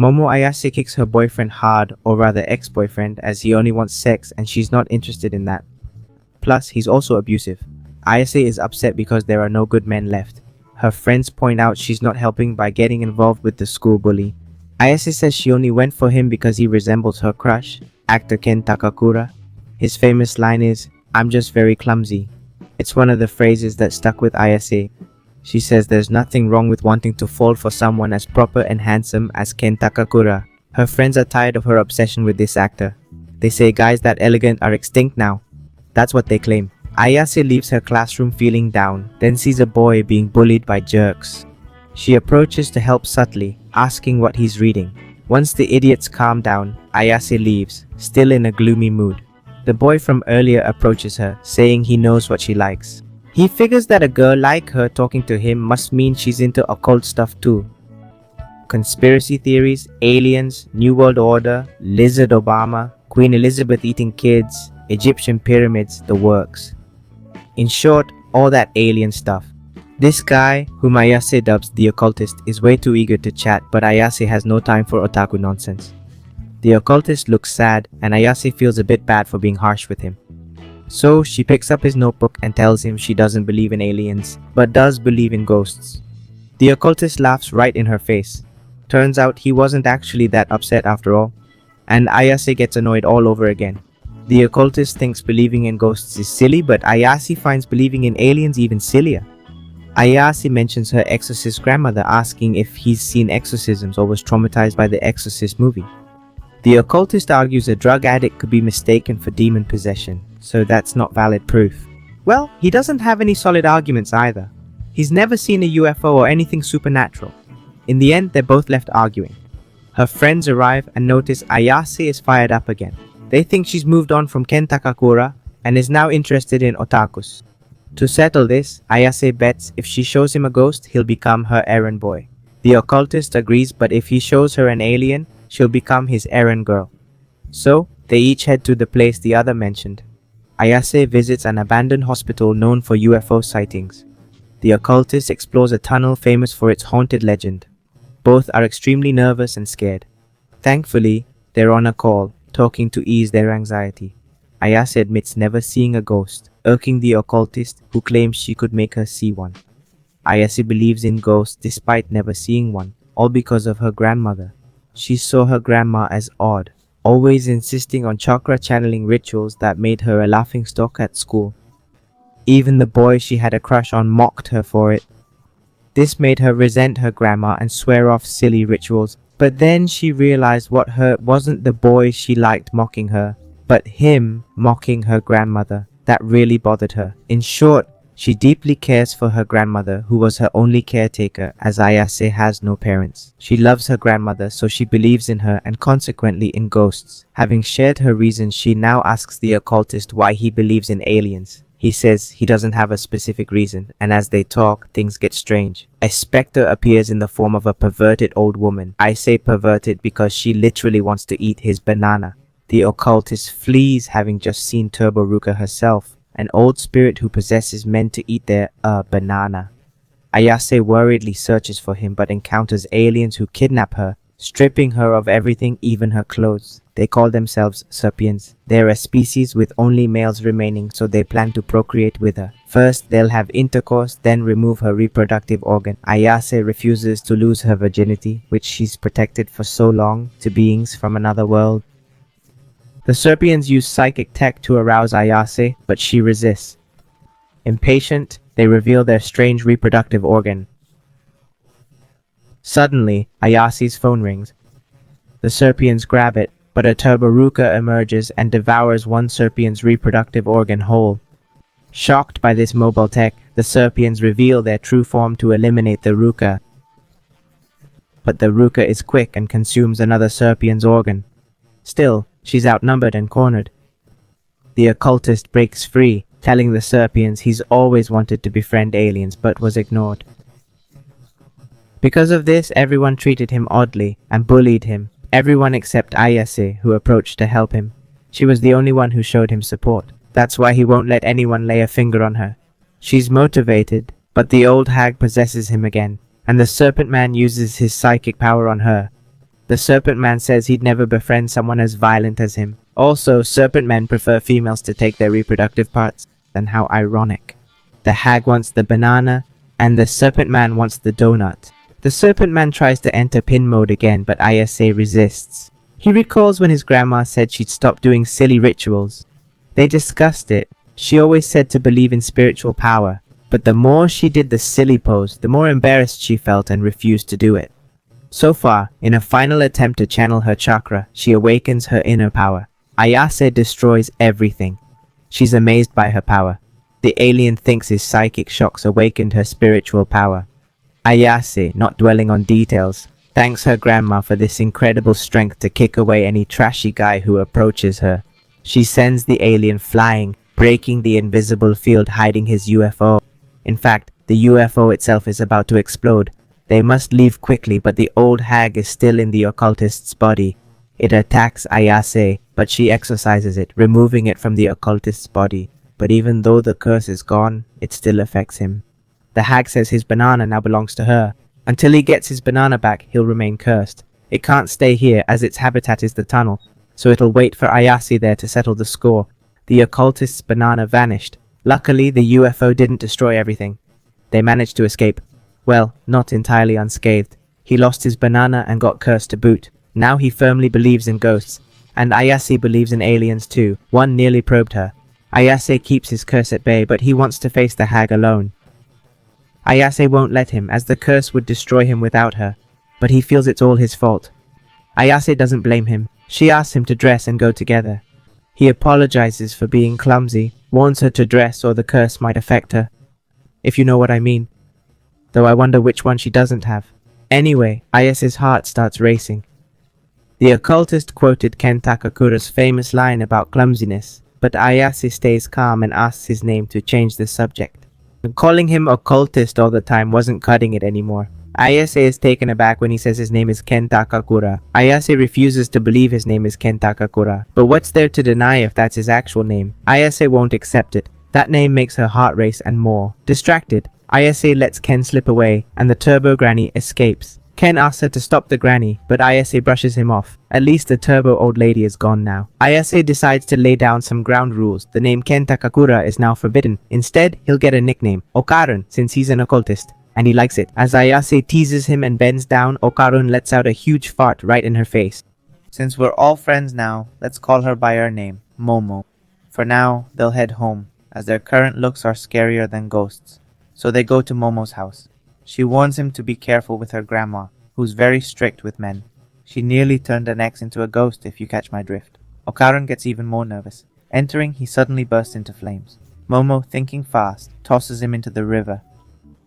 Momo Ayase kicks her boyfriend hard, or rather ex-boyfriend, as he only wants sex and she's not interested in that. Plus, he's also abusive. Ayase is upset because there are no good men left. Her friends point out she's not helping by getting involved with the school bully. Ayase says she only went for him because he resembles her crush, actor Ken Takakura. His famous line is, "I'm just very clumsy." It's one of the phrases that stuck with Ayase. She says there's nothing wrong with wanting to fall for someone as proper and handsome as Ken Takakura. Her friends are tired of her obsession with this actor. They say guys that elegant are extinct now. That's what they claim. Ayase leaves her classroom feeling down, then sees a boy being bullied by jerks. She approaches to help subtly, asking what he's reading. Once the idiots calm down, Ayase leaves, still in a gloomy mood. The boy from earlier approaches her, saying he knows what she likes. He figures that a girl like her talking to him must mean she's into occult stuff too. Conspiracy theories, aliens, New World Order, Lizard Obama, Queen Elizabeth eating kids, Egyptian pyramids, the works. In short, all that alien stuff. This guy, whom Ayase dubs the occultist, is way too eager to chat, but Ayase has no time for otaku nonsense. The occultist looks sad, and Ayase feels a bit bad for being harsh with him. So she picks up his notebook and tells him she doesn't believe in aliens, but does believe in ghosts. The occultist laughs right in her face. Turns out he wasn't actually that upset after all, and Ayase gets annoyed all over again. The occultist thinks believing in ghosts is silly, but Ayase finds believing in aliens even sillier. Ayase mentions her exorcist grandmother, asking if he's seen exorcisms or was traumatized by the Exorcist movie. The occultist argues a drug addict could be mistaken for demon possession, so that's not valid proof. Well, he doesn't have any solid arguments either. He's never seen a UFO or anything supernatural. In the end, they're both left arguing. Her friends arrive and notice Ayase is fired up again. They think she's moved on from Ken Takakura and is now interested in otakus. To settle this, Ayase bets if she shows him a ghost, he'll become her errand boy. The occultist agrees, but if he shows her an alien, she'll become his errand girl. So, they each head to the place the other mentioned. Ayase visits an abandoned hospital known for UFO sightings. The occultist explores a tunnel famous for its haunted legend. Both are extremely nervous and scared. Thankfully, they're on a call, talking to ease their anxiety. Ayase admits never seeing a ghost, irking the occultist, who claims she could make her see one. Ayase believes in ghosts despite never seeing one, all because of her grandmother. She saw her grandma as odd, always insisting on chakra channeling rituals that made her a laughingstock at school. Even the boy she had a crush on mocked her for it. This made her resent her grandma and swear off silly rituals, but then she realized what hurt wasn't the boy she liked mocking her, but him mocking her grandmother. That really bothered her. In short, she deeply cares for her grandmother, who was her only caretaker, as Ayase has no parents. She loves her grandmother, so she believes in her and consequently in ghosts. Having shared her reasons, she now asks the occultist why he believes in aliens. He says he doesn't have a specific reason, and as they talk, things get strange. A specter appears in the form of a perverted old woman. I say perverted because she literally wants to eat his banana. The occultist flees, having just seen Turbo Ruka herself, an old spirit who possesses men to eat their banana. Ayase worriedly searches for him but encounters aliens who kidnap her, stripping her of everything, even her clothes. They call themselves Serpians. They're a species with only males remaining, so they plan to procreate with her. First, they'll have intercourse, then remove her reproductive organ. Ayase refuses to lose her virginity, which she's protected for so long, to beings from another world. The Serpians use psychic tech to arouse Ayase, but she resists. Impatient, they reveal their strange reproductive organ. Suddenly, Ayase's phone rings. The Serpians grab it, but a Turboruka emerges and devours one Serpian's reproductive organ whole. Shocked by this mobile tech, the Serpians reveal their true form to eliminate the Ruka. But the Ruka is quick and consumes another Serpian's organ. Still, she's outnumbered and cornered. The occultist breaks free, telling the Serpians he's always wanted to befriend aliens but was ignored. Because of this, everyone treated him oddly and bullied him. Everyone except Ayase, who approached to help him. She was the only one who showed him support. That's why he won't let anyone lay a finger on her. She's motivated, but the old hag possesses him again, and the Serpent Man uses his psychic power on her. The Serpent Man says he'd never befriend someone as violent as him. Also, Serpent Men prefer females to take their reproductive parts. And how ironic. The hag wants the banana, and the Serpent Man wants the donut. The Serpent Man tries to enter pin mode again, but ISA resists. He recalls when his grandma said she'd stop doing silly rituals. They discussed it. She always said to believe in spiritual power, but the more she did the silly pose, the more embarrassed she felt and refused to do it. So far, in a final attempt to channel her chakra, she awakens her inner power. Ayase destroys everything. She's amazed by her power. The alien thinks his psychic shocks awakened her spiritual power. Ayase, not dwelling on details, thanks her grandma for this incredible strength to kick away any trashy guy who approaches her. She sends the alien flying, breaking the invisible field hiding his UFO. In fact, the UFO itself is about to explode. They must leave quickly, but the old hag is still in the occultist's body. It attacks Ayase, but she exorcises it, removing it from the occultist's body. But even though the curse is gone, it still affects him. The hag says his banana now belongs to her. Until he gets his banana back, he'll remain cursed. It can't stay here as its habitat is the tunnel, so it'll wait for Ayase there to settle the score. The occultist's banana vanished. Luckily, the UFO didn't destroy everything. They managed to escape. Well, not entirely unscathed. He lost his banana and got cursed to boot. Now he firmly believes in ghosts. And Ayase believes in aliens too. One nearly probed her. Ayase keeps his curse at bay, but he wants to face the hag alone. Ayase won't let him, as the curse would destroy him without her. But he feels it's all his fault. Ayase doesn't blame him. She asks him to dress and go together. He apologizes for being clumsy, warns her to dress or the curse might affect her. If you know what I mean. Though I wonder which one she doesn't have. Anyway, Ayase's heart starts racing. The occultist quoted Ken Takakura's famous line about clumsiness, but Ayase stays calm and asks his name to change the subject. Calling him occultist all the time wasn't cutting it anymore. Ayase is taken aback when he says his name is Ken Takakura. Ayase refuses to believe his name is Ken Takakura, but what's there to deny if that's his actual name? Ayase won't accept it. That name makes her heart race and more. Distracted, Ayase lets Ken slip away, and the turbo granny escapes. Ken asks her to stop the granny, but Ayase brushes him off. At least the turbo old lady is gone now. Ayase decides to lay down some ground rules. The name Ken Takakura is now forbidden. Instead, he'll get a nickname, Okarun, since he's an occultist. And he likes it. As Ayase teases him and bends down, Okarun lets out a huge fart right in her face. Since we're all friends now, let's call her by her name, Momo. For now, they'll head home, as their current looks are scarier than ghosts. So they go to Momo's house. She warns him to be careful with her grandma, who's very strict with men. She nearly turned an ex into a ghost, if you catch my drift. Okarun gets even more nervous. Entering, he suddenly bursts into flames. Momo, thinking fast, tosses him into the river.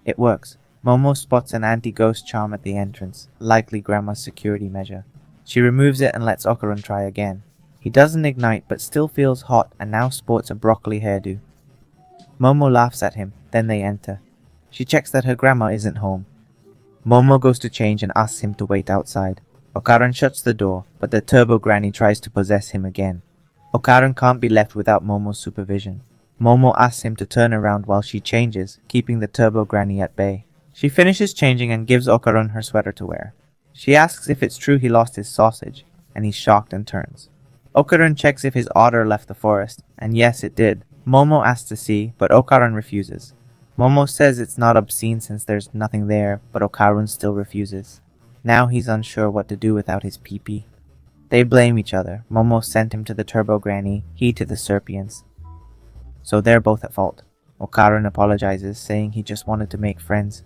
It works. Momo spots an anti-ghost charm at the entrance, likely grandma's security measure. She removes it and lets Okarun try again. He doesn't ignite but still feels hot and now sports a broccoli hairdo. Momo laughs at him, then they enter. She checks that her grandma isn't home. Momo goes to change and asks him to wait outside. Okarun shuts the door, but the turbo granny tries to possess him again. Okarun can't be left without Momo's supervision. Momo asks him to turn around while she changes, keeping the turbo granny at bay. She finishes changing and gives Okarun her sweater to wear. She asks if it's true he lost his sausage, and he's shocked and turns. Okarun checks if his otter left the forest, and yes, it did. Momo asks to see, but Okarun refuses. Momo says it's not obscene since there's nothing there, but Okarun still refuses. Now he's unsure what to do without his pee-pee. They blame each other. Momo sent him to the turbo granny, he to the Serpians. So they're both at fault. Okarun apologizes, saying he just wanted to make friends.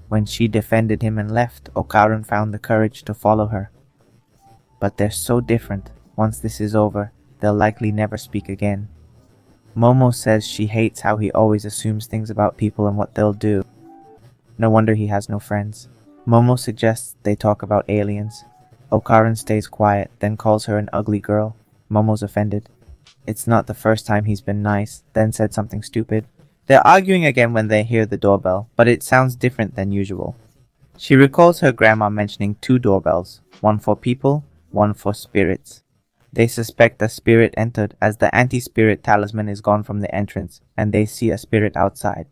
When she defended him and left, Okarun found the courage to follow her. But they're so different. Once this is over, they'll likely never speak again. Momo says she hates how he always assumes things about people and what they'll do. No wonder he has no friends. Momo suggests they talk about aliens. Okarun stays quiet, then calls her an ugly girl. Momo's offended. It's not the first time he's been nice, then said something stupid. They're arguing again when they hear the doorbell, but it sounds different than usual. She recalls her grandma mentioning 2 doorbells, one for people, one for spirits. They suspect a spirit entered as the anti-spirit talisman is gone from the entrance and they see a spirit outside.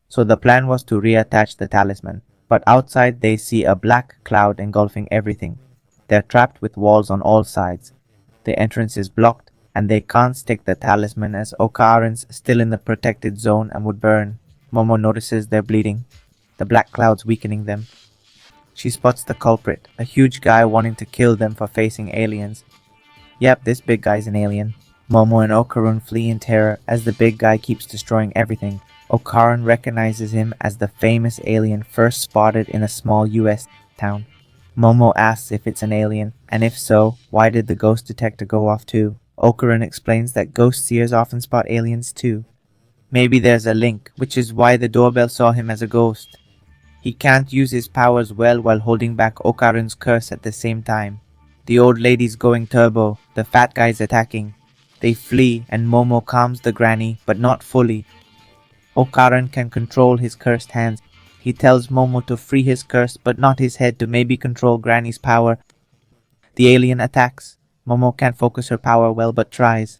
So the plan was to reattach the talisman, but outside they see a black cloud engulfing everything. They're trapped with walls on all sides. The entrance is blocked, and they can't stick the talisman as Okarin's still in the protected zone and would burn. Momo notices they're bleeding, the black clouds weakening them. She spots the culprit, a huge guy wanting to kill them for facing aliens. Yep, this big guy's an alien. Momo and Okarun flee in terror as the big guy keeps destroying everything. Okarin recognizes him as the famous alien first spotted in a small US town. Momo asks if it's an alien, and if so, why did the ghost detector go off too? Okarin explains that ghost seers often spot aliens too. Maybe there's a link, which is why the doorbell saw him as a ghost. He can't use his powers well while holding back Okarin's curse at the same time. The old lady's going turbo, the fat guy's attacking. They flee and Momo calms the granny, but not fully. Okarin can control his cursed hands. He tells Momo to free his curse but not his head to maybe control Granny's power. The alien attacks. Momo can't focus her power well but tries.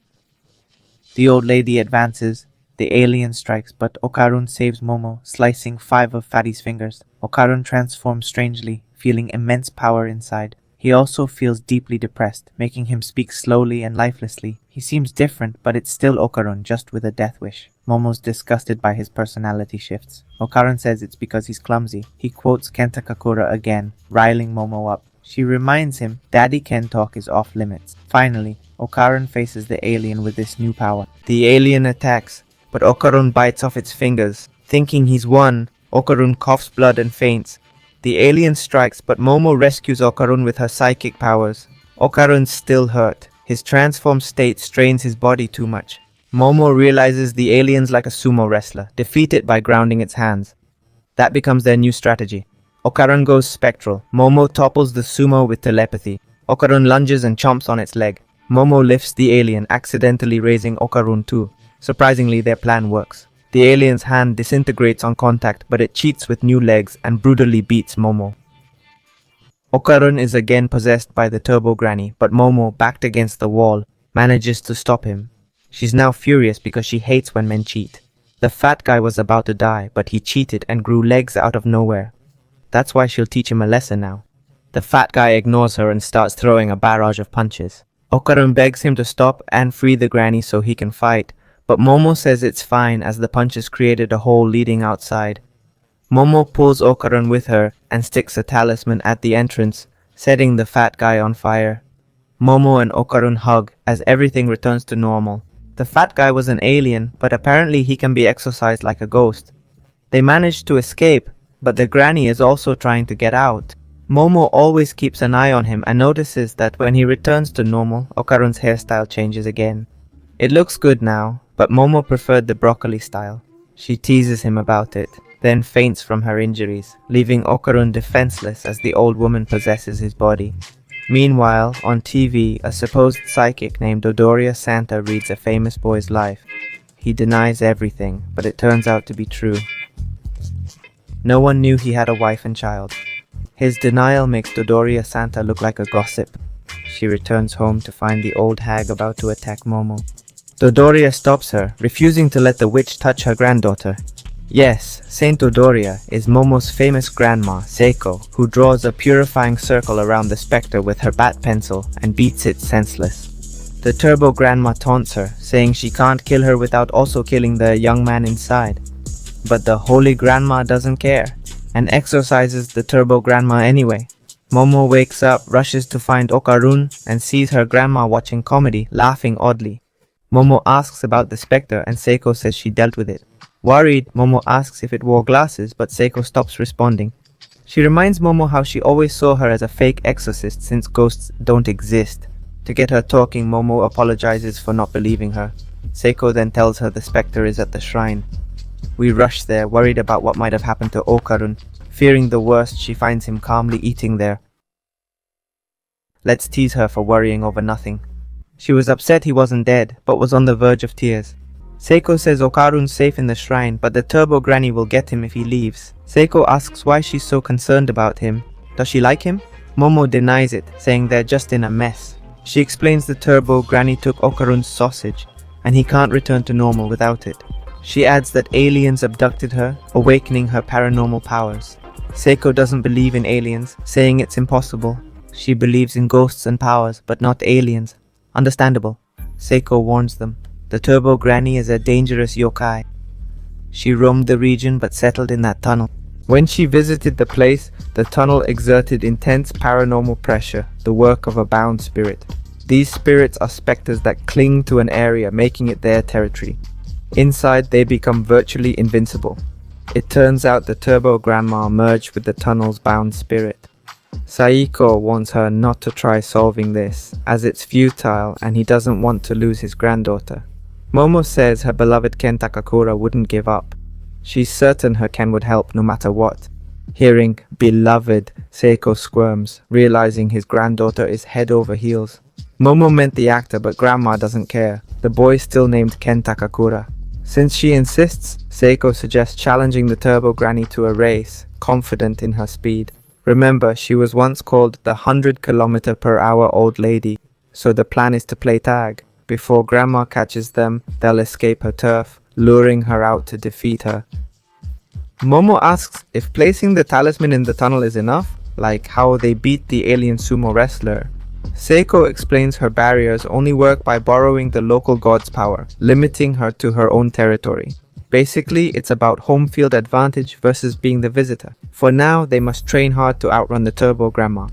The old lady advances. The alien strikes, but Okarun saves Momo, slicing 5 of Fatty's fingers. Okarun transforms strangely, feeling immense power inside. He also feels deeply depressed, making him speak slowly and lifelessly. He seems different, but it's still Okarun, just with a death wish. Momo's disgusted by his personality shifts. Okarun says it's because he's clumsy. He quotes Kenta Kakura again, riling Momo up. She reminds him Daddy Ken talk is off limits. Finally, Okarun faces the alien with this new power. The alien attacks, but Okarun bites off its fingers. Thinking he's won, Okarun coughs blood and faints. The alien strikes, but Momo rescues Okarun with her psychic powers. Okarun's still hurt. His transformed state strains his body too much. Momo realizes the alien's like a sumo wrestler, defeat it by grounding its hands. That becomes their new strategy. Okarun goes spectral. Momo topples the sumo with telepathy. Okarun lunges and chomps on its leg. Momo lifts the alien, accidentally raising Okarun too. Surprisingly, their plan works. The alien's hand disintegrates on contact, but it cheats with new legs and brutally beats Momo. Okarun is again possessed by the Turbo Granny, but Momo, backed against the wall, manages to stop him. She's now furious because she hates when men cheat. The fat guy was about to die, but he cheated and grew legs out of nowhere. That's why she'll teach him a lesson now. The fat guy ignores her and starts throwing a barrage of punches. Okarun begs him to stop and free the granny so he can fight, but Momo says it's fine as the punches created a hole leading outside. Momo pulls Okarun with her and sticks a talisman at the entrance, setting the fat guy on fire. Momo and Okarun hug as everything returns to normal. The fat guy was an alien, but apparently he can be exorcised like a ghost. They manage to escape, but the granny is also trying to get out. Momo always keeps an eye on him and notices that when he returns to normal, Okarun's hairstyle changes again. It looks good now, but Momo preferred the broccoli style. She teases him about it, then faints from her injuries, leaving Okarun defenseless as the old woman possesses his body. Meanwhile, on TV, a supposed psychic named Dodoria Santa reads a famous boy's life. He denies everything, but it turns out to be true. No one knew he had a wife and child. His denial makes Dodoria Santa look like a gossip. She returns home to find the old hag about to attack Momo. Dodoria stops her, refusing to let the witch touch her granddaughter. Yes, Saint Dodoria is Momo's famous grandma, Seiko, who draws a purifying circle around the spectre with her bat pencil and beats it senseless. The Turbo Grandma taunts her, saying she can't kill her without also killing the young man inside. But the Holy Grandma doesn't care, and exorcises the Turbo Grandma anyway. Momo wakes up, rushes to find Okarun, and sees her grandma watching comedy, laughing oddly. Momo asks about the spectre and Seiko says she dealt with it. Worried, Momo asks if it wore glasses, but Seiko stops responding. She reminds Momo how she always saw her as a fake exorcist since ghosts don't exist. To get her talking, Momo apologizes for not believing her. Seiko then tells her the spectre is at the shrine. We rush there, worried about what might have happened to Okarun. Fearing the worst, she finds him calmly eating there. Let's tease her for worrying over nothing. She was upset he wasn't dead, but was on the verge of tears. Seiko says Okarun's safe in the shrine, but the Turbo Granny will get him if he leaves. Seiko asks why she's so concerned about him. Does she like him? Momo denies it, saying they're just in a mess. She explains the Turbo Granny took Okarun's sausage, and he can't return to normal without it. She adds that aliens abducted her, awakening her paranormal powers. Seiko doesn't believe in aliens, saying it's impossible. She believes in ghosts and powers, but not aliens. Understandable. Seiko warns them. The Turbo Granny is a dangerous yokai. She roamed the region but settled in that tunnel. When she visited the place, the tunnel exerted intense paranormal pressure, the work of a bound spirit. These spirits are specters that cling to an area, making it their territory. Inside, they become virtually invincible. It turns out the Turbo Grandma merged with the tunnel's bound spirit. Saiko warns her not to try solving this, as it's futile and he doesn't want to lose his granddaughter. Momo says her beloved Ken Takakura wouldn't give up. She's certain her Ken would help no matter what. Hearing beloved, Seiko squirms, realizing his granddaughter is head over heels. Momo meant the actor, but Grandma doesn't care. The boy is still named Ken Takakura. Since she insists, Seiko suggests challenging the Turbo Granny to a race, confident in her speed. Remember, she was once called the 100-kilometer-per-hour old lady, so the plan is to play tag. Before Grandma catches them, they'll escape her turf, luring her out to defeat her. Momo asks if placing the talisman in the tunnel is enough, like how they beat the alien sumo wrestler. Seiko explains her barriers only work by borrowing the local god's power, limiting her to her own territory. Basically, it's about home field advantage versus being the visitor. For now, they must train hard to outrun the Turbo Grandma.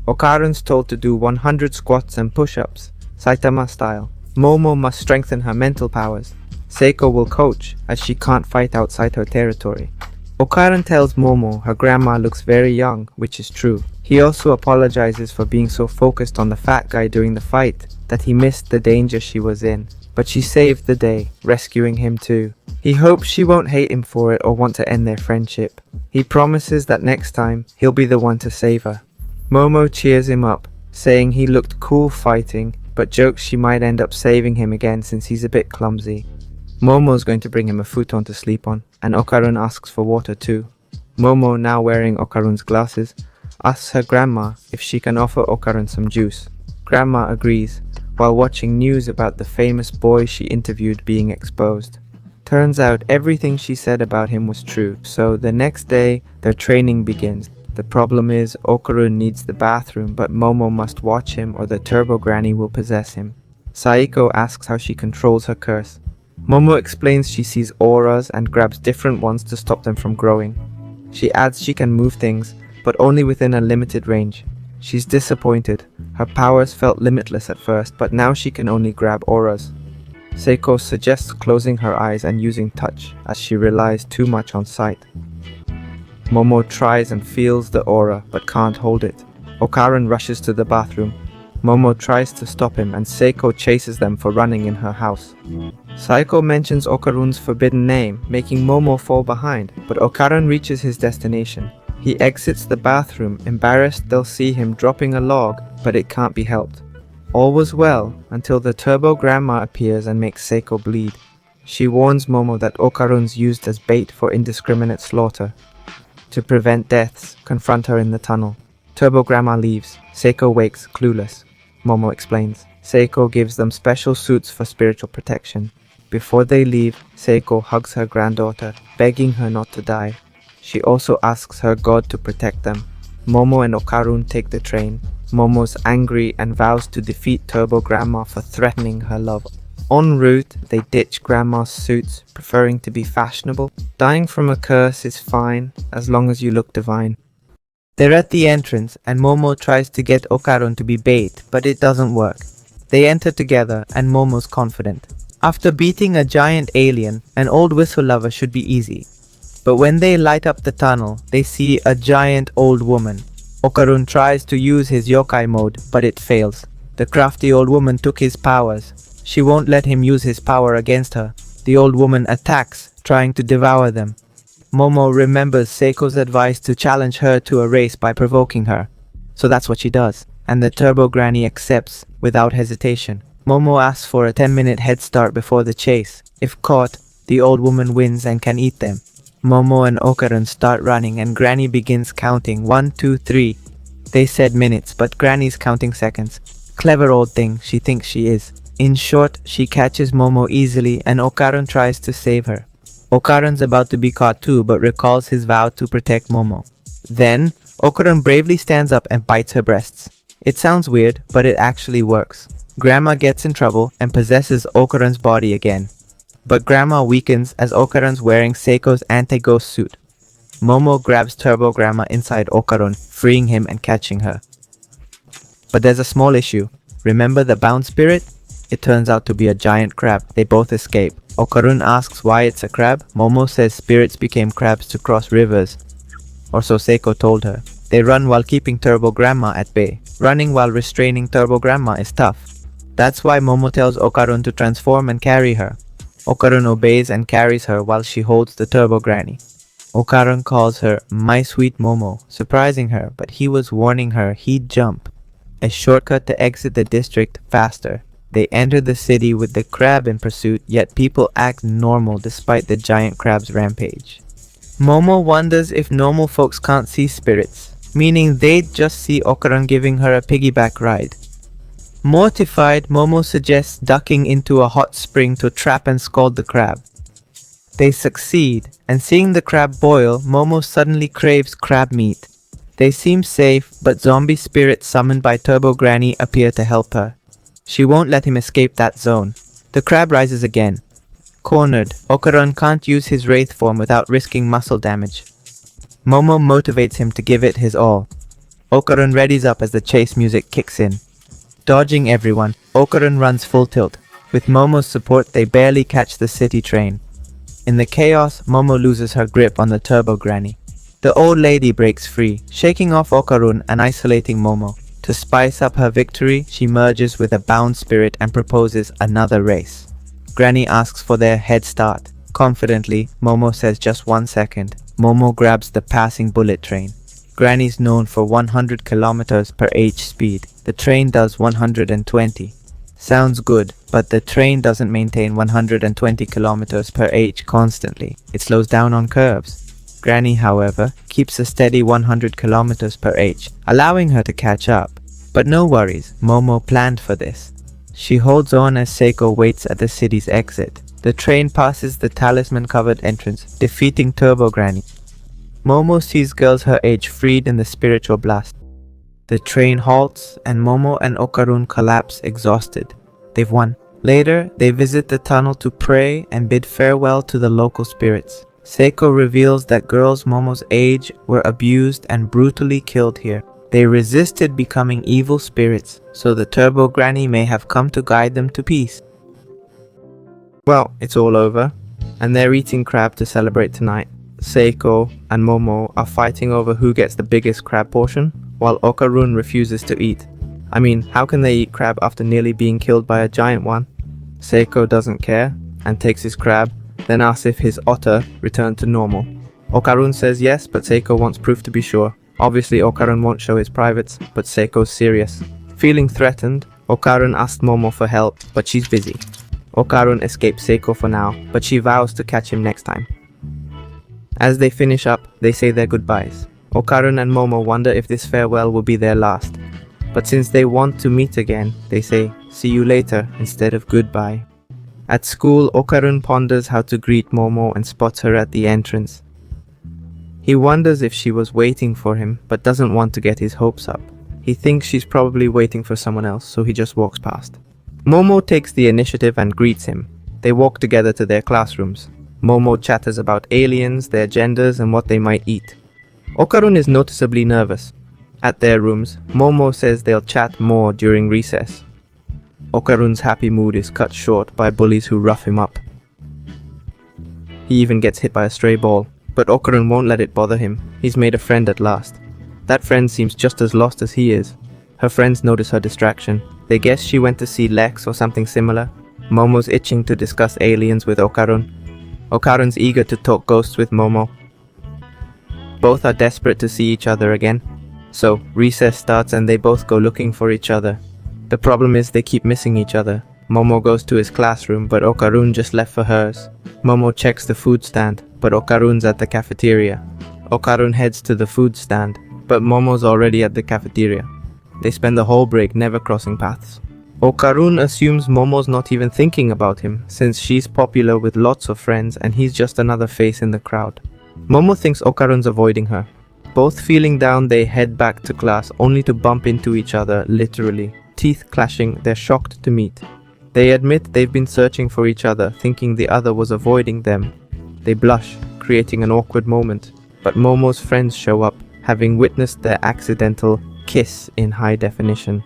Okarun's told to do 100 squats and push-ups, Saitama style. Momo must strengthen her mental powers. Seiko will coach, as she can't fight outside her territory. Okarun tells Momo her grandma looks very young, which is true. He also apologizes for being so focused on the fat guy during the fight that he missed the danger she was in. But she saved the day, rescuing him too. He hopes she won't hate him for it or want to end their friendship. He promises that next time, he'll be the one to save her. Momo cheers him up, saying he looked cool fighting, but jokes she might end up saving him again since he's a bit clumsy. Momo's going to bring him a futon to sleep on, and Okarun asks for water too. Momo, now wearing Okarun's glasses, asks her grandma if she can offer Okarun some juice. Grandma agrees, while watching news about the famous boy she interviewed being exposed. Turns out everything she said about him was true, so the next day, their training begins. The problem is, Okarun needs the bathroom, but Momo must watch him or the Turbo Granny will possess him. Saiko asks how she controls her curse. Momo explains she sees auras and grabs different ones to stop them from growing. She adds she can move things, but only within a limited range. She's disappointed. Her powers felt limitless at first, but now she can only grab auras. Seiko suggests closing her eyes and using touch, as she relies too much on sight. Momo tries and feels the aura, but can't hold it. Okarun rushes to the bathroom. Momo tries to stop him, and Seiko chases them for running in her house. Saiko mentions Okarun's forbidden name, making Momo fall behind, but Okarun reaches his destination. He exits the bathroom, embarrassed they'll see him dropping a log, but it can't be helped. All was well, until the Turbo Grandma appears and makes Seiko bleed. She warns Momo that Okarun's used as bait for indiscriminate slaughter. To prevent deaths, confront her in the tunnel. Turbo Grandma leaves. Seiko wakes, clueless. Momo explains. Seiko gives them special suits for spiritual protection. Before they leave, Seiko hugs her granddaughter, begging her not to die. She also asks her god to protect them. Momo and Okarun take the train. Momo's angry and vows to defeat Turbo Grandma for threatening her love. En route, they ditch Grandma's suits, preferring to be fashionable. Dying from a curse is fine, as long as you look divine. They're at the entrance, and Momo tries to get Okarun to be bait, but it doesn't work. They enter together, and Momo's confident. After beating a giant alien, an old whistle lover should be easy. But when they light up the tunnel, they see a giant old woman. Okarun tries to use his yokai mode, but it fails. The crafty old woman took his powers. She won't let him use his power against her. The old woman attacks, trying to devour them. Momo remembers Seiko's advice to challenge her to a race by provoking her. So that's what she does, and the Turbo Granny accepts without hesitation. Momo asks for a 10-minute head start before the chase. If caught, the old woman wins and can eat them. Momo and Okarun start running and Granny begins counting 1, 2, 3. They said minutes, but Granny's counting seconds. Clever old thing, she thinks she is. In short, she catches Momo easily and Okarun tries to save her. Okarun's about to be caught too, but recalls his vow to protect Momo. Then, Okarun bravely stands up and bites her breasts. It sounds weird, but it actually works. Grandma gets in trouble and possesses Okarun's body again. But Grandma weakens as Okarun's wearing Seiko's anti-ghost suit. Momo grabs Turbo Grandma inside Okarun, freeing him and catching her. But there's a small issue. Remember the bound spirit? It turns out to be a giant crab. They both escape. Okarun asks why it's a crab. Momo says spirits became crabs to cross rivers, or so Seiko told her. They run while keeping Turbo Grandma at bay. Running while restraining Turbo Grandma is tough. That's why Momo tells Okarun to transform and carry her. Okarun obeys and carries her while she holds the Turbo Granny. Okarun calls her "my sweet Momo," surprising her, but he was warning her he'd jump. A shortcut to exit the district faster. They enter the city with the crab in pursuit, yet people act normal despite the giant crab's rampage. Momo wonders if normal folks can't see spirits, meaning they'd just see Okarun giving her a piggyback ride. Mortified, Momo suggests ducking into a hot spring to trap and scald the crab. They succeed, and seeing the crab boil, Momo suddenly craves crab meat. They seem safe, but zombie spirits summoned by Turbo Granny appear to help her. She won't let him escape that zone. The crab rises again. Cornered, Okarun can't use his wraith form without risking muscle damage. Momo motivates him to give it his all. Okarun readies up as the chase music kicks in. Dodging everyone, Okarun runs full tilt. With Momo's support, they barely catch the city train. In the chaos, Momo loses her grip on the Turbo Granny. The old lady breaks free, shaking off Okarun and isolating Momo. To spice up her victory, she merges with a bound spirit and proposes another race. Granny asks for their head start. Confidently, Momo says just 1 second. Momo grabs the passing bullet train. Granny's known for 100 km per h speed. The train does 120. Sounds good, but the train doesn't maintain 120 km per h constantly. It slows down on curves. Granny, however, keeps a steady 100 km per h, allowing her to catch up. But no worries, Momo planned for this. She holds on as Seiko waits at the city's exit. The train passes the talisman-covered entrance, defeating Turbo Granny. Momo sees girls her age freed in the spiritual blast. The train halts, and Momo and Okarun collapse exhausted. They've won. Later, they visit the tunnel to pray and bid farewell to the local spirits. Seiko reveals that girls Momo's age were abused and brutally killed here. They resisted becoming evil spirits, so the Turbo Granny may have come to guide them to peace. Well, it's all over, and they're eating crab to celebrate tonight. Seiko and Momo are fighting over who gets the biggest crab portion, while Okarun refuses to eat. I mean, how can they eat crab after nearly being killed by a giant one? Seiko doesn't care, and takes his crab, then asks if his otter returned to normal. Okarun says yes, but Seiko wants proof to be sure. Obviously, Okarun won't show his privates, but Seiko's serious. Feeling threatened, Okarun asks Momo for help, but she's busy. Okarun escapes Seiko for now, but she vows to catch him next time. As they finish up, they say their goodbyes. Okarun and Momo wonder if this farewell will be their last. But since they want to meet again, they say, "See you later," instead of goodbye. At school, Okarun ponders how to greet Momo and spots her at the entrance. He wonders if she was waiting for him, but doesn't want to get his hopes up. He thinks she's probably waiting for someone else, so he just walks past. Momo takes the initiative and greets him. They walk together to their classrooms. Momo chatters about aliens, their genders, and what they might eat. Okarun is noticeably nervous. At their rooms, Momo says they'll chat more during recess. Okarun's happy mood is cut short by bullies who rough him up. He even gets hit by a stray ball, but Okarun won't let it bother him. He's made a friend at last. That friend seems just as lost as he is. Her friends notice her distraction. They guess she went to see Lex or something similar. Momo's itching to discuss aliens with Okarun. Okarun's eager to talk ghosts with Momo. Both are desperate to see each other again. So, recess starts and they both go looking for each other. The problem is they keep missing each other. Momo goes to his classroom, but Okarun just left for hers. Momo checks the food stand, but Okarun's at the cafeteria. Okarun heads to the food stand, but Momo's already at the cafeteria. They spend the whole break never crossing paths. Okarun assumes Momo's not even thinking about him, since she's popular with lots of friends and he's just another face in the crowd. Momo thinks Okarun's avoiding her. Both feeling down, they head back to class, only to bump into each other, literally. Teeth clashing, they're shocked to meet. They admit they've been searching for each other, thinking the other was avoiding them. They blush, creating an awkward moment. But Momo's friends show up, having witnessed their accidental kiss in high definition.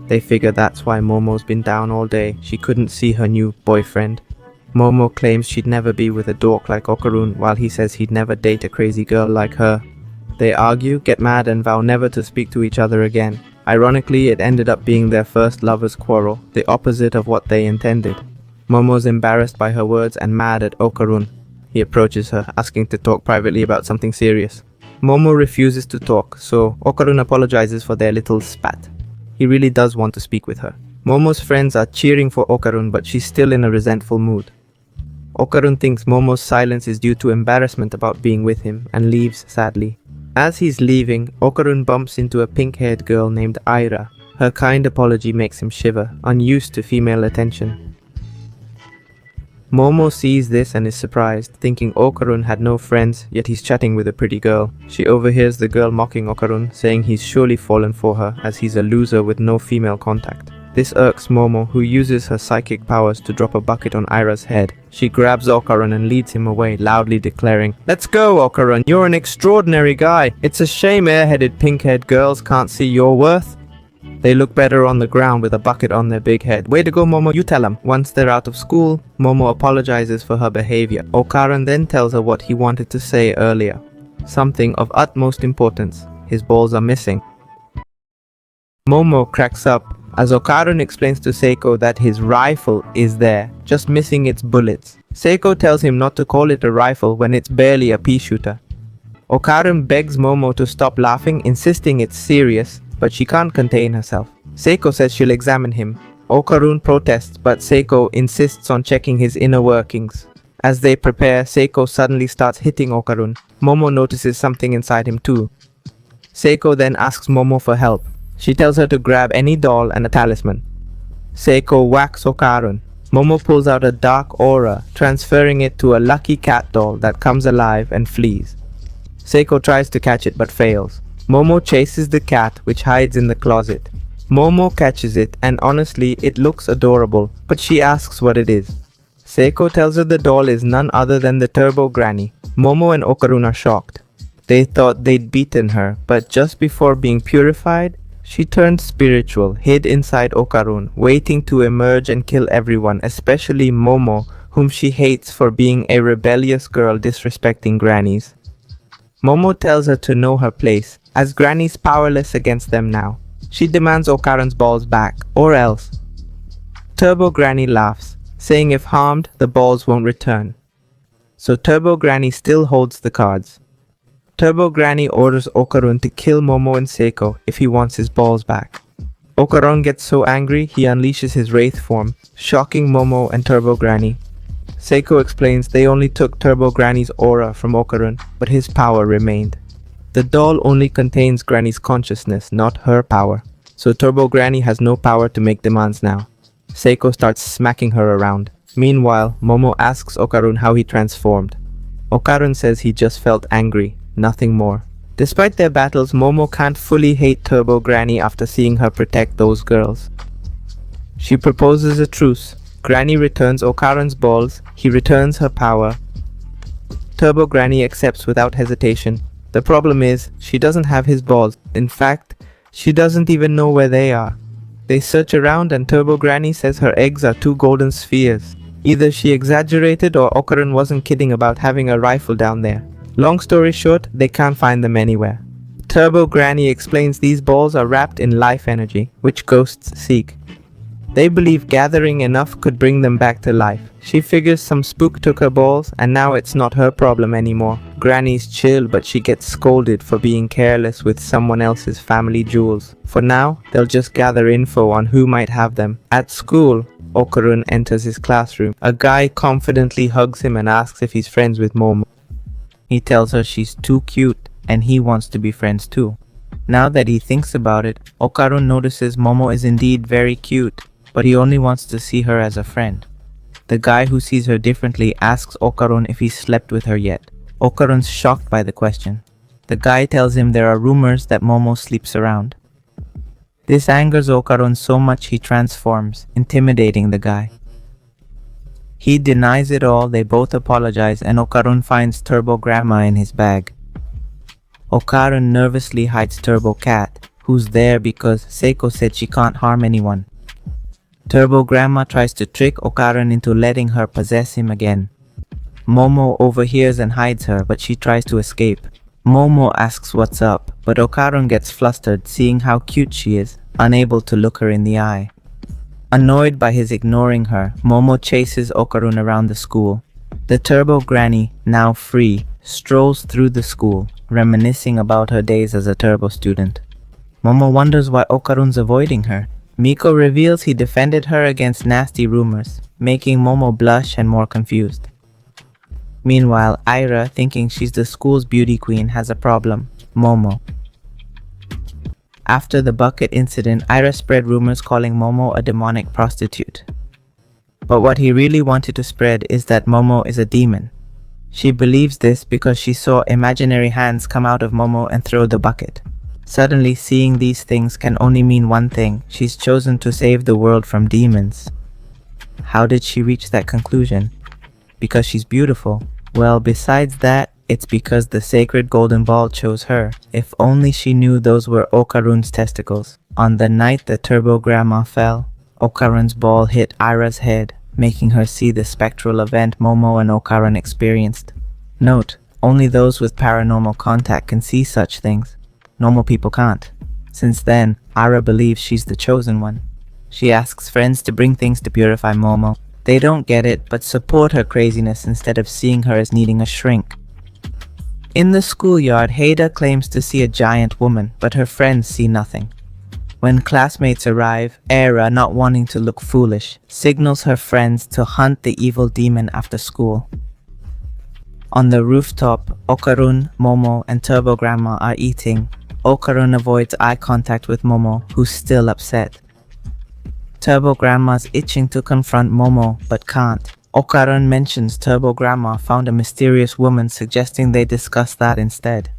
They figure that's why Momo's been down all day. She couldn't see her new boyfriend. Momo claims she'd never be with a dork like Okarun, while he says he'd never date a crazy girl like her. They argue, get mad, and vow never to speak to each other again. Ironically, it ended up being their first lovers' quarrel, the opposite of what they intended. Momo's embarrassed by her words and mad at Okarun. He approaches her, asking to talk privately about something serious. Momo refuses to talk, so Okarun apologizes for their little spat. He really does want to speak with her. Momo's friends are cheering for Okarun, but she's still in a resentful mood. Okarun thinks Momo's silence is due to embarrassment about being with him and leaves sadly. As he's leaving, Okarun bumps into a pink-haired girl named Aira. Her kind apology makes him shiver, unused to female attention. Momo sees this and is surprised, thinking Okarun had no friends, yet he's chatting with a pretty girl. She overhears the girl mocking Okarun, saying he's surely fallen for her as he's a loser with no female contact. This irks Momo, who uses her psychic powers to drop a bucket on Aira's head. She grabs Okarun and leads him away, loudly declaring, "Let's go, Okarun, you're an extraordinary guy. It's a shame airheaded pink-haired girls can't see your worth." They look better on the ground with a bucket on their big head. "Way to go, Momo, you tell 'em." Once they're out of school, Momo apologizes for her behavior. Okarun then tells her what he wanted to say earlier. Something of utmost importance. His balls are missing. Momo cracks up as Okarun explains to Seiko that his rifle is there, just missing its bullets. Seiko tells him not to call it a rifle when it's barely a pea shooter. Okarun begs Momo to stop laughing, insisting it's serious, but she can't contain herself. Seiko says she'll examine him. Okarun protests, but Seiko insists on checking his inner workings. As they prepare, Seiko suddenly starts hitting Okarun. Momo notices something inside him too. Seiko then asks Momo for help. She tells her to grab any doll and a talisman. Seiko whacks Okarun. Momo pulls out a dark aura, transferring it to a lucky cat doll that comes alive and flees. Seiko tries to catch it but fails. Momo chases the cat, which hides in the closet. Momo catches it, and honestly, it looks adorable, but she asks what it is. Seiko tells her the doll is none other than the Turbo Granny. Momo and Okarun are shocked. They thought they'd beaten her, but just before being purified, she turned spiritual, hid inside Okarun, waiting to emerge and kill everyone, especially Momo, whom she hates for being a rebellious girl disrespecting grannies. Momo tells her to know her place, as Granny's powerless against them now. She demands Okarun's balls back, or else. Turbo Granny laughs, saying if harmed, the balls won't return. So Turbo Granny still holds the cards. Turbo Granny orders Okarun to kill Momo and Seiko if he wants his balls back. Okarun gets so angry, he unleashes his wraith form, shocking Momo and Turbo Granny. Seiko explains they only took Turbo Granny's aura from Okarun, but his power remained. The doll only contains Granny's consciousness, not her power, so Turbo Granny has no power to make demands now. Seiko starts smacking her around. Meanwhile, Momo asks Okarun how he transformed. Okarun says he just felt angry, nothing more. Despite their battles, Momo can't fully hate Turbo Granny after seeing her protect those girls. She proposes a truce. Granny returns Okarun's balls, he returns her power. Turbo Granny accepts without hesitation. The problem is, she doesn't have his balls. In fact, she doesn't even know where they are. They search around and Turbo Granny says her eggs are two golden spheres. Either she exaggerated or Okarun wasn't kidding about having a rifle down there. Long story short, they can't find them anywhere. Turbo Granny explains these balls are wrapped in life energy, which ghosts seek. They believe gathering enough could bring them back to life. She figures some spook took her balls, and now it's not her problem anymore. Granny's chill, but she gets scolded for being careless with someone else's family jewels. For now, they'll just gather info on who might have them. At school, Okarun enters his classroom. A guy confidently hugs him and asks if he's friends with Momo. He tells her she's too cute, and he wants to be friends too. Now that he thinks about it, Okarun notices Momo is indeed very cute, but he only wants to see her as a friend. The guy who sees her differently asks Okarun if he slept with her yet. Okarun's shocked by the question. The guy tells him there are rumors that Momo sleeps around. This angers Okarun so much he transforms, intimidating the guy. He denies it all, they both apologize, and Okarun finds Turbo Grandma in his bag. Okarun nervously hides Turbo Cat, who's there because Seiko said she can't harm anyone. Turbo Grandma tries to trick Okarun into letting her possess him again. Momo overhears and hides her, but she tries to escape. Momo asks what's up, but Okarun gets flustered seeing how cute she is, unable to look her in the eye. Annoyed by his ignoring her, Momo chases Okarun around the school. The Turbo Granny, now free, strolls through the school, reminiscing about her days as a Turbo student. Momo wonders why Okarun's avoiding her. Miko reveals he defended her against nasty rumors, making Momo blush and more confused. Meanwhile, Aira, thinking she's the school's beauty queen, has a problem: Momo. After the bucket incident, Aira spread rumors calling Momo a demonic prostitute. But what he really wanted to spread is that Momo is a demon. She believes this because she saw imaginary hands come out of Momo and throw the bucket. Suddenly, seeing these things can only mean one thing: she's chosen to save the world from demons. How did she reach that conclusion? Because she's beautiful? Well, besides that, it's because the sacred golden ball chose her. If only she knew those were Okarun's testicles. On the night the Turbo Grandma fell, Okarun's ball hit Aira's head, making her see the spectral event Momo and Okarun experienced. Note: only those with paranormal contact can see such things. Normal people can't. Since then, Aira believes she's the chosen one. She asks friends to bring things to purify Momo. They don't get it, but support her craziness instead of seeing her as needing a shrink. In the schoolyard, Haida claims to see a giant woman, but her friends see nothing. When classmates arrive, Aira, not wanting to look foolish, signals her friends to hunt the evil demon after school. On the rooftop, Okarun, Momo, and Turbo Grandma are eating. Okarun avoids eye contact with Momo, who's still upset. Turbo Grandma's itching to confront Momo, but can't. Okarun mentions Turbo Grandma found a mysterious woman, suggesting they discuss that instead.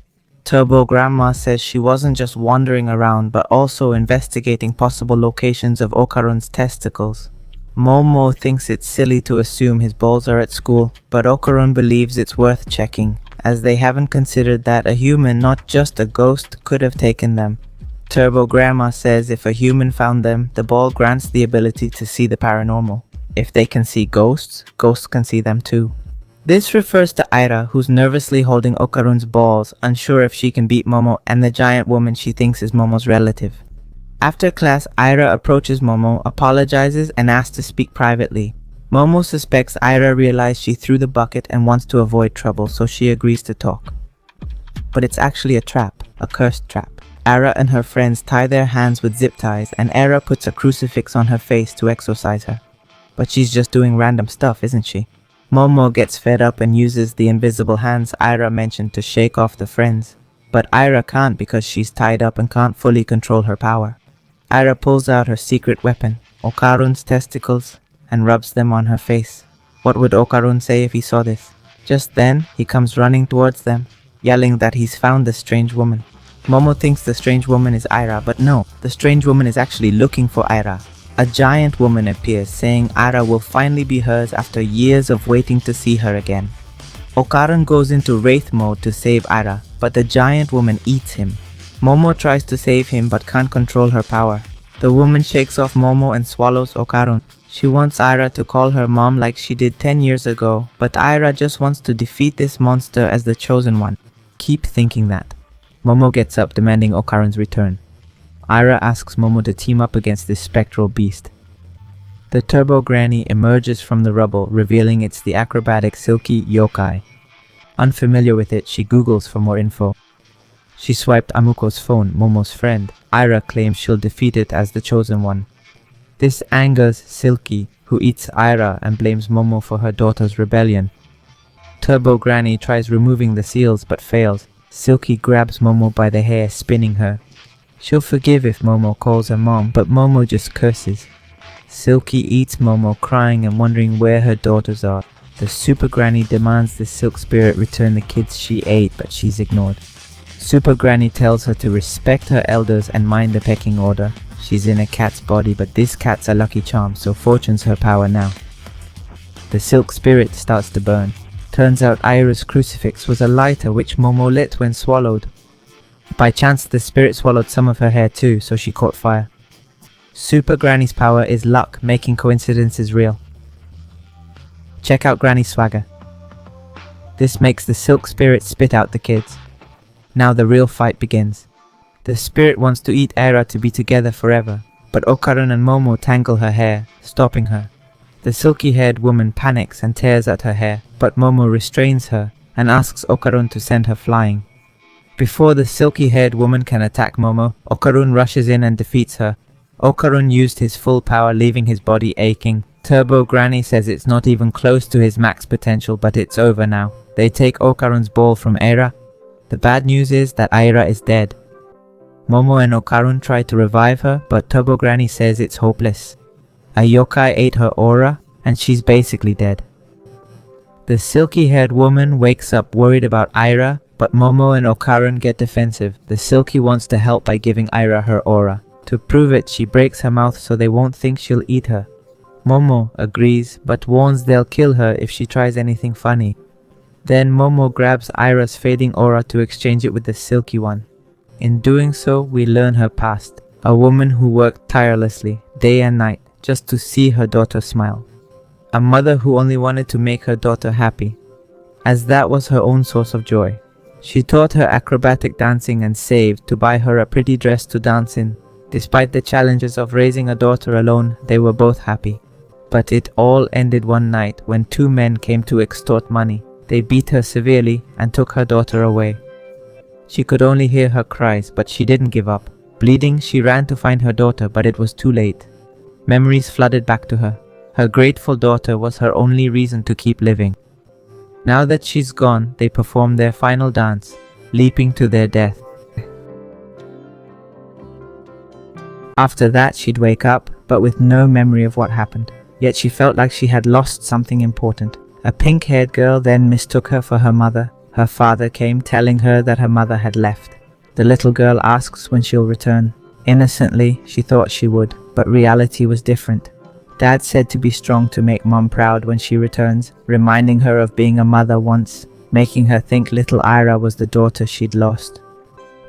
Turbo Grandma says she wasn't just wandering around, but also investigating possible locations of Okarun's testicles. Momo thinks it's silly to assume his balls are at school, but Okarun believes it's worth checking, as they haven't considered that a human, not just a ghost, could have taken them. Turbo Grandma says if a human found them, the ball grants the ability to see the paranormal. If they can see ghosts, ghosts can see them too. This refers to Aira, who's nervously holding Okarun's balls, unsure if she can beat Momo and the giant woman she thinks is Momo's relative. After class, Aira approaches Momo, apologizes, and asks to speak privately. Momo suspects Aira realized she threw the bucket and wants to avoid trouble, so she agrees to talk. But it's actually a trap, a cursed trap. Aira and her friends tie their hands with zip ties, and Aira puts a crucifix on her face to exorcise her. But she's just doing random stuff, isn't she? Momo gets fed up and uses the invisible hands Aira mentioned to shake off the friends. But Aira can't because she's tied up and can't fully control her power. Aira pulls out her secret weapon, Okarun's testicles, and rubs them on her face. What would Okarun say if he saw this? Just then, he comes running towards them, yelling that he's found the strange woman. Momo thinks the strange woman is Aira, but no, the strange woman is actually looking for Aira. A giant woman appears, saying Aira will finally be hers after years of waiting to see her again. Okarun goes into Wraith mode to save Aira, but the giant woman eats him. Momo tries to save him but can't control her power. The woman shakes off Momo and swallows Okarun. She wants Aira to call her mom like she did 10 years ago, but Aira just wants to defeat this monster as the chosen one. Keep thinking that. Momo gets up, demanding Okarun's return. Aira asks Momo to team up against this spectral beast. The Turbo Granny emerges from the rubble, revealing it's the acrobatic Silky Yokai. Unfamiliar with it, she Googles for more info. She swiped Amuko's phone, Momo's friend. Aira claims she'll defeat it as the chosen one. This angers Silky, who eats Aira and blames Momo for her daughter's rebellion. Turbo Granny tries removing the seals but fails. Silky grabs Momo by the hair, spinning her. She'll forgive if Momo calls her mom, but Momo just curses. Silky eats Momo, crying and wondering where her daughters are. The Super Granny demands the Silk Spirit return the kids she ate, but she's ignored. Super Granny tells her to respect her elders and mind the pecking order. She's in a cat's body, but this cat's a lucky charm, so fortune's her power now. The silk spirit starts to burn. Turns out Aira's crucifix was a lighter which Momo lit when swallowed. By chance the spirit swallowed some of her hair too, so she caught fire. Super Granny's power is luck, making coincidences real. Check out Granny's swagger. This makes the silk spirit spit out the kids. Now the real fight begins. The spirit wants to eat Aira to be together forever, but Okarun and Momo tangle her hair, stopping her. The silky-haired woman panics and tears at her hair, but Momo restrains her and asks Okarun to send her flying. Before the silky-haired woman can attack Momo, Okarun rushes in and defeats her. Okarun used his full power, leaving his body aching. Turbo Granny says it's not even close to his max potential, but it's over now. They take Okarun's ball from Aira. The bad news is that Aira is dead. Momo and Okarun try to revive her, but Turbo Granny says it's hopeless. A yokai ate her aura, and she's basically dead. The silky-haired woman wakes up worried about Aira, but Momo and Okarun get defensive. The silky wants to help by giving Aira her aura. To prove it, she breaks her mouth so they won't think she'll eat her. Momo agrees, but warns they'll kill her if she tries anything funny. Then Momo grabs Aira's fading aura to exchange it with the silky one. In doing so, we learn her past. A woman who worked tirelessly, day and night, just to see her daughter smile. A mother who only wanted to make her daughter happy, as that was her own source of joy. She taught her acrobatic dancing and saved to buy her a pretty dress to dance in. Despite the challenges of raising a daughter alone, they were both happy. But it all ended one night when two men came to extort money. They beat her severely and took her daughter away. She could only hear her cries, but she didn't give up. Bleeding, she ran to find her daughter, but it was too late. Memories flooded back to her. Her grateful daughter was her only reason to keep living. Now that she's gone, they perform their final dance, leaping to their death. After that, she'd wake up, but with no memory of what happened. Yet she felt like she had lost something important. A pink-haired girl then mistook her for her mother. Her father came telling her that her mother had left. The little girl asks when she'll return. Innocently, she thought she would, but reality was different. Dad said to be strong to make Mom proud when she returns, reminding her of being a mother once, making her think little Aira was the daughter she'd lost.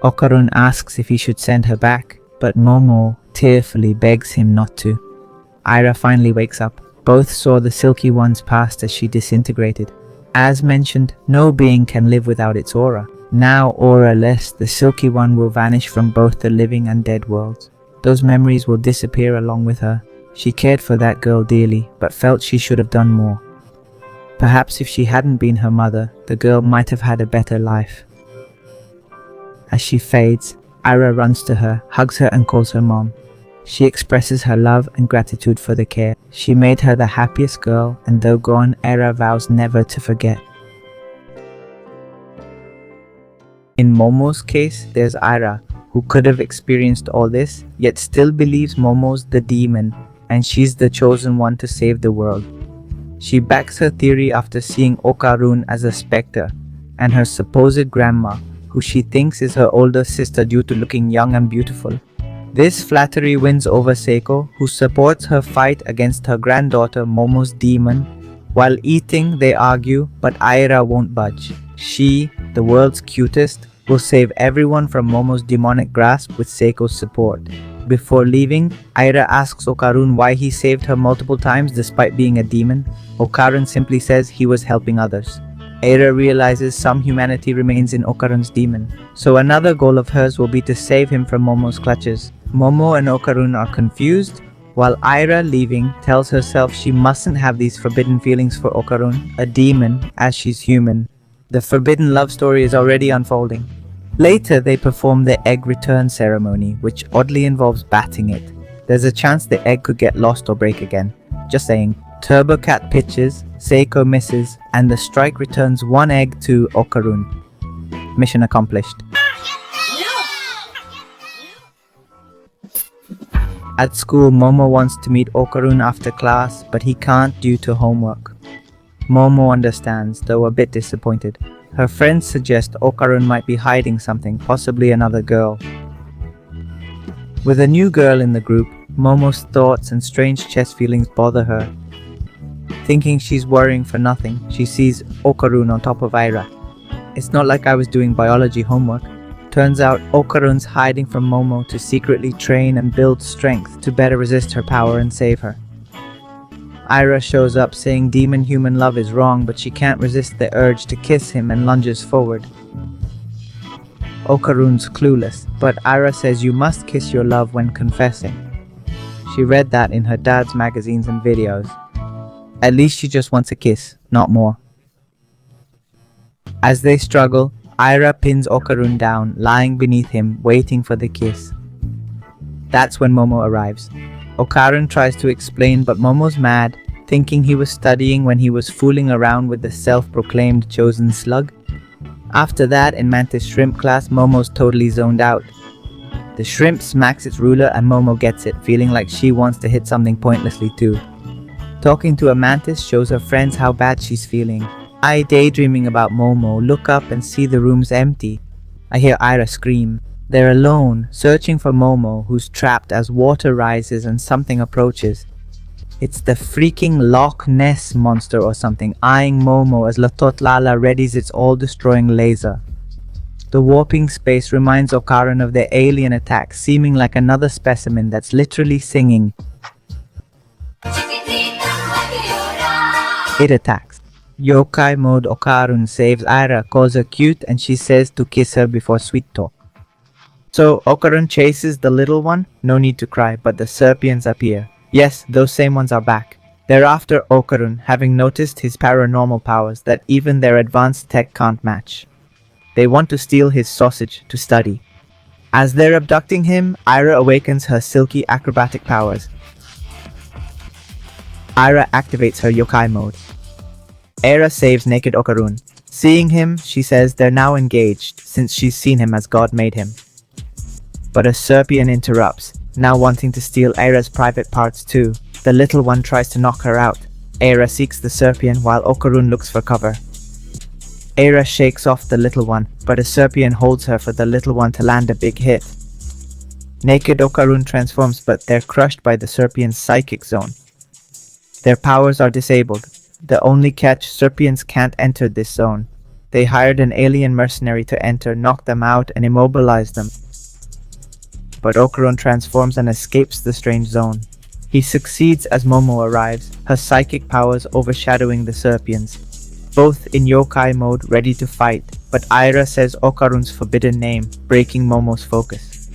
Okarun asks if he should send her back, but Momo tearfully begs him not to. Aira finally wakes up. Both saw the silky one's past as she disintegrated. As mentioned, no being can live without its aura. Now aura-less, the silky one will vanish from both the living and dead worlds. Those memories will disappear along with her. She cared for that girl dearly, but felt she should have done more. Perhaps if she hadn't been her mother, the girl might have had a better life. As she fades, Aira runs to her, hugs her and calls her mom. She expresses her love and gratitude for the care. She made her the happiest girl, and though gone, Aira vows never to forget. In Momo's case, there's Aira, who could have experienced all this, yet still believes Momo's the demon, and she's the chosen one to save the world. She backs her theory after seeing Okarun as a specter, and her supposed grandma, who she thinks is her older sister due to looking young and beautiful. This flattery wins over Seiko, who supports her fight against her granddaughter Momo's demon. While eating, they argue, but Aira won't budge. She, the world's cutest, will save everyone from Momo's demonic grasp with Seiko's support. Before leaving, Aira asks Okarun why he saved her multiple times despite being a demon. Okarun simply says he was helping others. Aira realizes some humanity remains in Okarun's demon, so another goal of hers will be to save him from Momo's clutches. Momo and Okarun are confused, while Aira, leaving, tells herself she mustn't have these forbidden feelings for Okarun, a demon, as she's human. The forbidden love story is already unfolding. Later, they perform the egg return ceremony, which oddly involves batting it. There's a chance the egg could get lost or break again. Just saying. Turbo Cat pitches, Seiko misses, and the strike returns one egg to Okarun. Mission accomplished. At school, Momo wants to meet Okarun after class, but he can't due to homework. Momo understands, though a bit disappointed. Her friends suggest Okarun might be hiding something, possibly another girl. With a new girl in the group, Momo's thoughts and strange chest feelings bother her. Thinking she's worrying for nothing, she sees Okarun on top of Aira. It's not like I was doing biology homework. Turns out Okarun's hiding from Momo to secretly train and build strength to better resist her power and save her. Aira shows up saying demon-human love is wrong, but she can't resist the urge to kiss him and lunges forward. Okarun's clueless, but Aira says you must kiss your love when confessing. She read that in her dad's magazines and videos. At least she just wants a kiss, not more. As they struggle, Aira pins Okarun down, lying beneath him, waiting for the kiss. That's when Momo arrives. Okarun tries to explain, but Momo's mad, thinking he was studying when he was fooling around with the self-proclaimed chosen slug. After that, in Mantis shrimp class, Momo's totally zoned out. The shrimp smacks its ruler and Momo gets it, feeling like she wants to hit something pointlessly too. Talking to a mantis shows her friends how bad she's feeling. I, daydreaming about Momo, look up and see the room's empty. I hear Aira scream. They're alone, searching for Momo, who's trapped as water rises and something approaches. It's the freaking Loch Ness monster or something, eyeing Momo as Latotlala readies its all-destroying laser. The warping space reminds Okarun of the alien attack, seeming like another specimen that's literally singing. It attacks. Yokai mode Okarun saves Aira, calls her cute, and she says to kiss her before sweet talk. So Okarun chases the little one? No need to cry, but the Serpians appear. Yes, those same ones are back. They're after Okarun, having noticed his paranormal powers that even their advanced tech can't match. They want to steal his sausage to study. As they're abducting him, Aira awakens her silky acrobatic powers. Aira activates her yokai mode. Aira saves naked Okarun. Seeing him, she says they're now engaged, since she's seen him as God made him. But a Serpian interrupts, now wanting to steal Aira's private parts too. The little one tries to knock her out. Aira seeks the Serpian while Okarun looks for cover. Aira shakes off the little one, but a Serpian holds her for the little one to land a big hit. Naked Okarun transforms, but they're crushed by the Serpian's psychic zone. Their powers are disabled. The only catch, Serpians can't enter this zone. They hired an alien mercenary to enter, knock them out, and immobilize them. But Okarun transforms and escapes the strange zone. He succeeds as Momo arrives, her psychic powers overshadowing the Serpians. Both in yokai mode, ready to fight, but Aira says Okarun's forbidden name, breaking Momo's focus.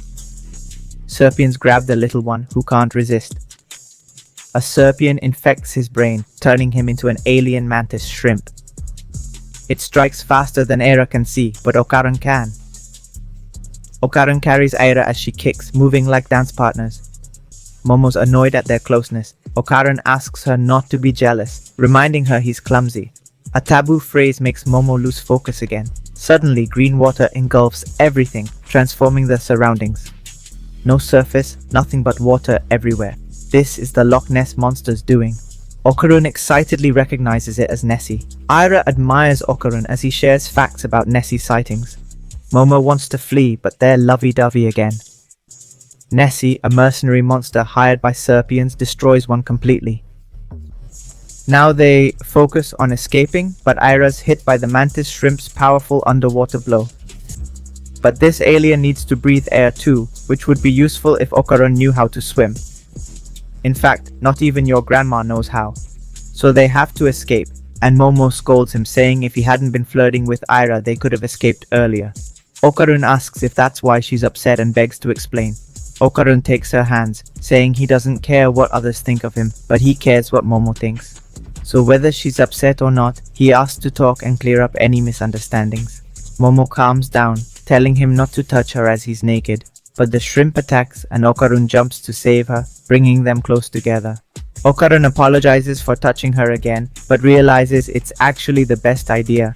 Serpians grab the little one, who can't resist. A Serpian infects his brain, turning him into an alien mantis shrimp. It strikes faster than Aira can see, but Okarun can. Okarun carries Aira as she kicks, moving like dance partners. Momo's annoyed at their closeness. Okarun asks her not to be jealous, reminding her he's clumsy. A taboo phrase makes Momo lose focus again. Suddenly, green water engulfs everything, transforming the surroundings. No surface, nothing but water everywhere. This is the Loch Ness monster's doing. Okarun excitedly recognizes it as Nessie. Aira admires Okarun as he shares facts about Nessie sightings. Momo wants to flee, but they're lovey-dovey again. Nessie, a mercenary monster hired by Serpians, destroys one completely. Now they focus on escaping, but Aira's hit by the mantis shrimp's powerful underwater blow. But this alien needs to breathe air too, which would be useful if Okarun knew how to swim. In fact, not even your grandma knows how. So they have to escape, and Momo scolds him, saying if he hadn't been flirting with Aira, they could have escaped earlier. Okarun asks if that's why she's upset and begs to explain. Okarun takes her hands, saying he doesn't care what others think of him, but he cares what Momo thinks. So whether she's upset or not, he asks to talk and clear up any misunderstandings. Momo calms down, telling him not to touch her as he's naked. But the shrimp attacks and Okarun jumps to save her, bringing them close together. Okarun apologizes for touching her again, but realizes it's actually the best idea.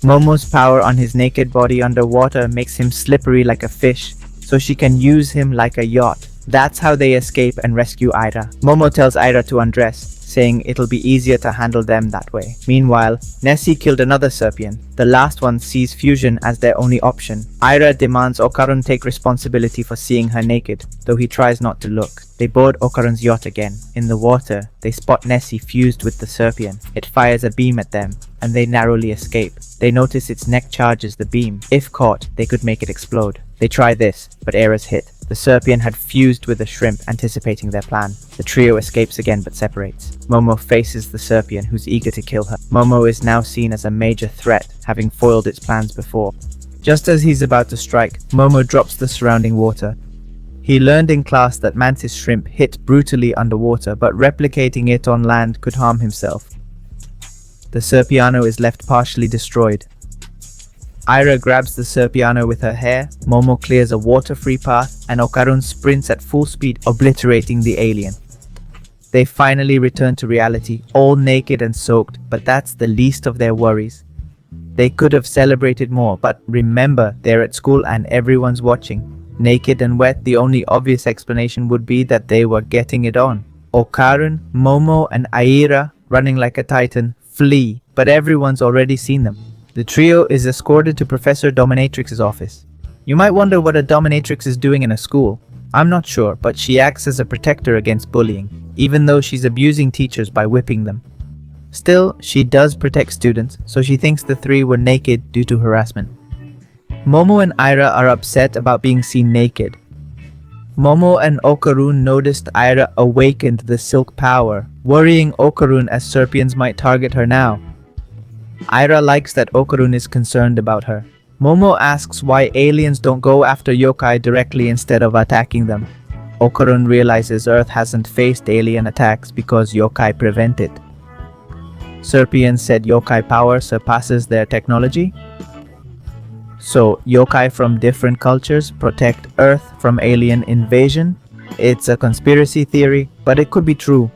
Momo's power on his naked body underwater makes him slippery like a fish, so she can use him like a yacht. That's how they escape and rescue Ira. Momo tells Ira to undress, saying it'll be easier to handle them that way. Meanwhile, Nessie killed another Serpian. The last one sees fusion as their only option. Ira demands Okarun take responsibility for seeing her naked, though he tries not to look. They board Okarun's yacht again. In the water, they spot Nessie fused with the Serpian. It fires a beam at them, and they narrowly escape. They notice its neck charges the beam. If caught, they could make it explode. They try this, but Era's hit. The Serpian had fused with the shrimp, anticipating their plan. The trio escapes again but separates. Momo faces the Serpian, who's eager to kill her. Momo is now seen as a major threat, having foiled its plans before. Just as he's about to strike, Momo drops the surrounding water. He learned in class that mantis shrimp hit brutally underwater, but replicating it on land could harm himself. The Serpiano is left partially destroyed. Ira grabs the Serpiano with her hair, Momo clears a water-free path, and Okarun sprints at full speed, obliterating the alien. They finally return to reality, all naked and soaked, but that's the least of their worries. They could have celebrated more, but remember, they're at school and everyone's watching. Naked and wet, the only obvious explanation would be that they were getting it on. Okarun, Momo, and Aira, running like a titan, flee, but everyone's already seen them. The trio is escorted to Professor Dominatrix's office. You might wonder what a dominatrix is doing in a school. I'm not sure, but she acts as a protector against bullying, even though she's abusing teachers by whipping them. Still, she does protect students, so she thinks the three were naked due to harassment. Momo and Ira are upset about being seen naked. Momo and Okarun noticed Ira awakened the silk power, worrying Okarun as Serpians might target her now. Ira likes that Okarun is concerned about her. Momo asks why aliens don't go after yokai directly instead of attacking them. Okarun realizes Earth hasn't faced alien attacks because yokai prevent it. Serpians said yokai power surpasses their technology. So, yokai from different cultures protect Earth from alien invasion? It's a conspiracy theory, but it could be true.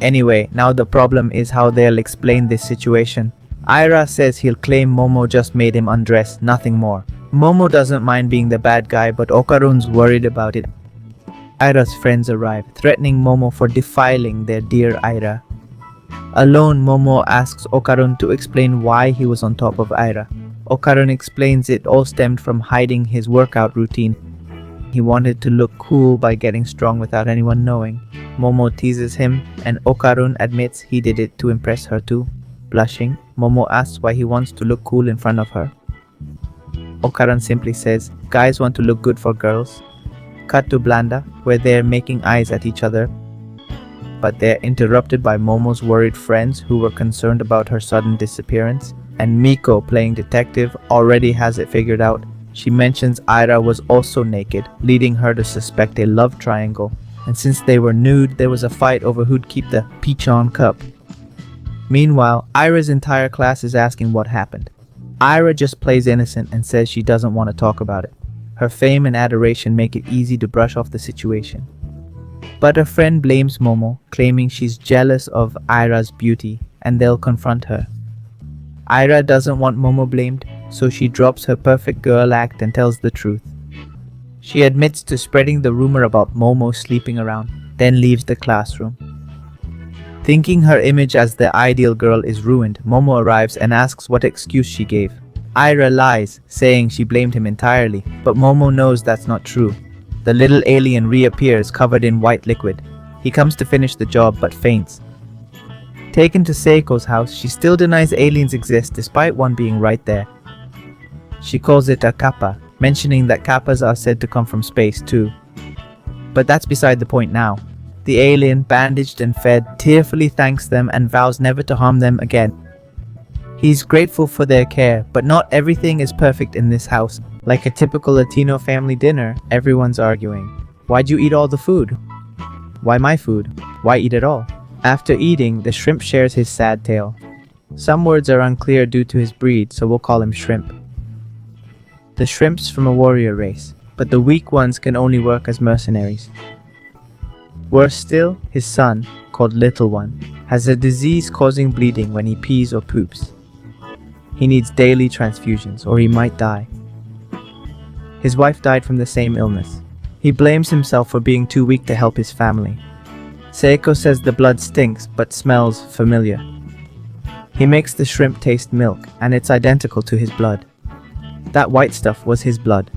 Anyway, now the problem is how they'll explain this situation. Ira says he'll claim Momo just made him undress, nothing more. Momo doesn't mind being the bad guy, but Okarun's worried about it. Ira's friends arrive, threatening Momo for defiling their dear Ira. Alone, Momo asks Okarun to explain why he was on top of Ira. Okarun explains it all stemmed from hiding his workout routine. He wanted to look cool by getting strong without anyone knowing. Momo teases him, and Okarun admits he did it to impress her too. Blushing, Momo asks why he wants to look cool in front of her. Okarun simply says, guys want to look good for girls. Cut to Blanda, where they're making eyes at each other. But they're interrupted by Momo's worried friends who were concerned about her sudden disappearance. And Miko, playing detective, already has it figured out. She mentions Ira was also naked, leading her to suspect a love triangle. And since they were nude, there was a fight over who'd keep the Pichon cup. Meanwhile, Ira's entire class is asking what happened. Ira just plays innocent and says she doesn't want to talk about it. Her fame and adoration make it easy to brush off the situation. But a friend blames Momo, claiming she's jealous of Ira's beauty, and they'll confront her. Ira doesn't want Momo blamed, so she drops her perfect girl act and tells the truth. She admits to spreading the rumor about Momo sleeping around, then leaves the classroom. Thinking her image as the ideal girl is ruined, Momo arrives and asks what excuse she gave. Ira lies, saying she blamed him entirely, but Momo knows that's not true. The little alien reappears covered in white liquid. He comes to finish the job but faints. Taken to Seiko's house, she still denies aliens exist despite one being right there. She calls it a kappa, mentioning that kappas are said to come from space too. But that's beside the point now. The alien, bandaged and fed, tearfully thanks them and vows never to harm them again. He's grateful for their care, but not everything is perfect in this house. Like a typical Latino family dinner, everyone's arguing. Why'd you eat all the food? Why my food? Why eat it all? After eating, the shrimp shares his sad tale. Some words are unclear due to his breed, so we'll call him Shrimp. The shrimp's from a warrior race, but the weak ones can only work as mercenaries. Worse still, his son, called Little One, has a disease causing bleeding when he pees or poops. He needs daily transfusions, or he might die. His wife died from the same illness. He blames himself for being too weak to help his family. Seiko says the blood stinks but smells familiar. He makes the shrimp taste milk, and it's identical to his blood. That white stuff was his blood.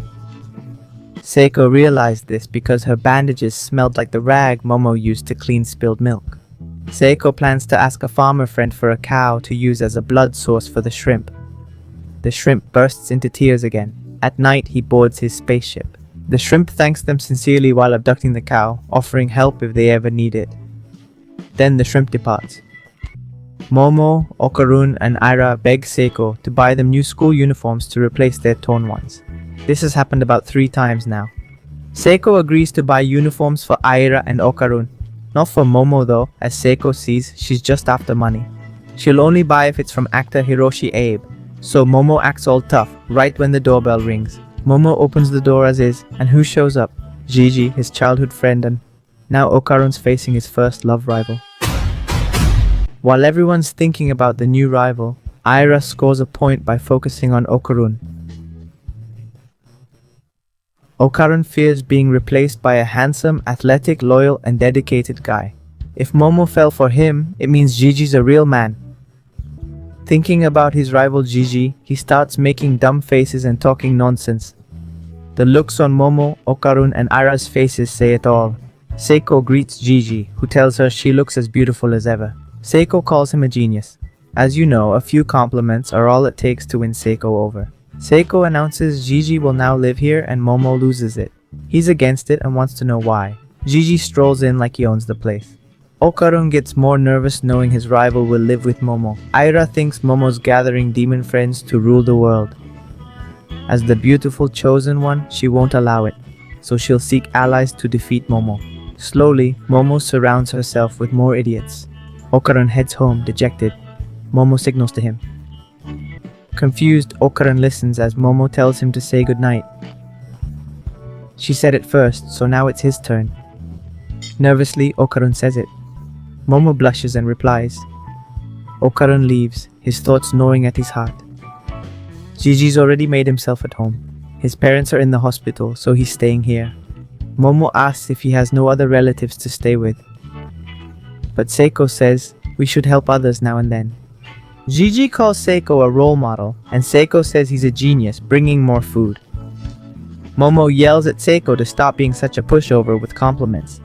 Seiko realized this because her bandages smelled like the rag Momo used to clean spilled milk. Seiko plans to ask a farmer friend for a cow to use as a blood source for the shrimp. The shrimp bursts into tears again. At night, he boards his spaceship. The shrimp thanks them sincerely while abducting the cow, offering help if they ever need it. Then the shrimp departs. Momo, Okarun, and Ira beg Seiko to buy them new school uniforms to replace their torn ones. This has happened about 3 times now. Seiko agrees to buy uniforms for Ira and Okarun. Not for Momo though, as Seiko sees she's just after money. She'll only buy if it's from actor Hiroshi Abe, so Momo acts all tough right when the doorbell rings. Momo opens the door as is, and who shows up? Gigi, his childhood friend, and now Okarun's facing his first love rival. While everyone's thinking about the new rival, Ira scores a point by focusing on Okarun. Okarun fears being replaced by a handsome, athletic, loyal, and dedicated guy. If Momo fell for him, it means Gigi's a real man. Thinking about his rival Gigi, he starts making dumb faces and talking nonsense. The looks on Momo, Okarun, and Ira's faces say it all. Seiko greets Gigi, who tells her she looks as beautiful as ever. Seiko calls him a genius. As you know, a few compliments are all it takes to win Seiko over. Seiko announces Gigi will now live here and Momo loses it. He's against it and wants to know why. Gigi strolls in like he owns the place. Okarun gets more nervous knowing his rival will live with Momo. Ira thinks Momo's gathering demon friends to rule the world. As the beautiful chosen one, she won't allow it, so she'll seek allies to defeat Momo. Slowly, Momo surrounds herself with more idiots. Okarun heads home, dejected. Momo signals to him. Confused, Okarun listens as Momo tells him to say goodnight. She said it first, so now it's his turn. Nervously, Okarun says it. Momo blushes and replies. Okarun leaves, his thoughts gnawing at his heart. Gigi's already made himself at home. His parents are in the hospital, so he's staying here. Momo asks if he has no other relatives to stay with. But Seiko says we should help others now and then. Gigi calls Seiko a role model, and Seiko says he's a genius, bringing more food. Momo yells at Seiko to stop being such a pushover with compliments.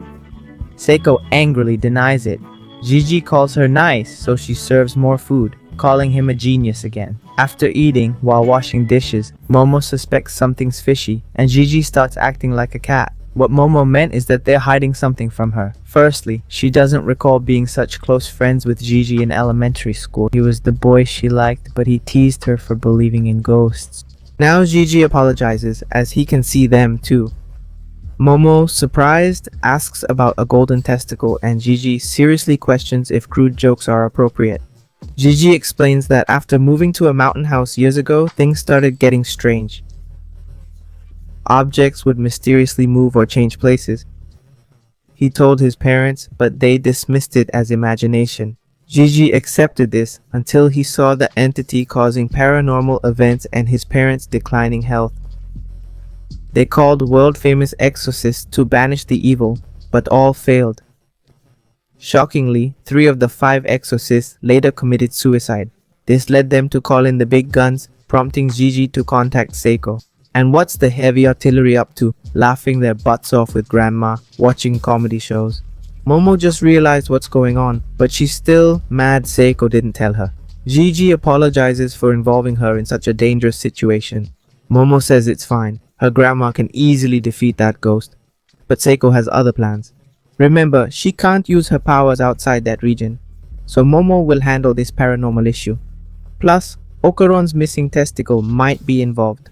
Seiko angrily denies it. Gigi calls her nice, so she serves more food, calling him a genius again. After eating, while washing dishes, Momo suspects something's fishy, and Gigi starts acting like a cat. What Momo meant is that they're hiding something from her. Firstly, she doesn't recall being such close friends with Gigi in elementary school. He was the boy she liked, but he teased her for believing in ghosts. Now Gigi apologizes, as he can see them too. Momo, surprised, asks about a golden testicle, and Gigi seriously questions if crude jokes are appropriate. Gigi explains that after moving to a mountain house years ago, things started getting strange. Objects would mysteriously move or change places. He told his parents, but they dismissed it as imagination. Gigi accepted this until he saw the entity causing paranormal events and his parents' declining health. They called world-famous exorcists to banish the evil, but all failed. Shockingly, 3 of the 5 exorcists later committed suicide. This led them to call in the big guns, prompting Gigi to contact Seiko. And what's the heavy artillery up to? Laughing their butts off with grandma, watching comedy shows. Momo just realized what's going on, but she's still mad Seiko didn't tell her. Gigi apologizes for involving her in such a dangerous situation. Momo says it's fine. Her grandma can easily defeat that ghost. But Seiko has other plans. Remember, she can't use her powers outside that region. So Momo will handle this paranormal issue. Plus, Okarun's missing testicle might be involved.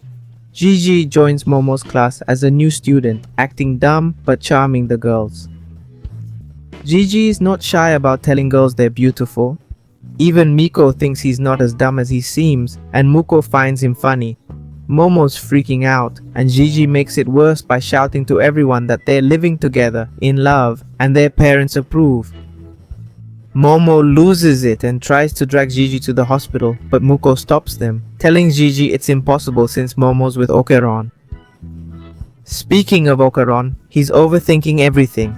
Gigi joins Momo's class as a new student, acting dumb but charming the girls. Gigi is not shy about telling girls they're beautiful. Even Miko thinks he's not as dumb as he seems, and Muko finds him funny. Momo's freaking out, and Gigi makes it worse by shouting to everyone that they're living together, in love, and their parents approve. Momo loses it and tries to drag Gigi to the hospital, but Muko stops them, telling Gigi it's impossible since Momo's with Okeron. Speaking of Okaron, he's overthinking everything.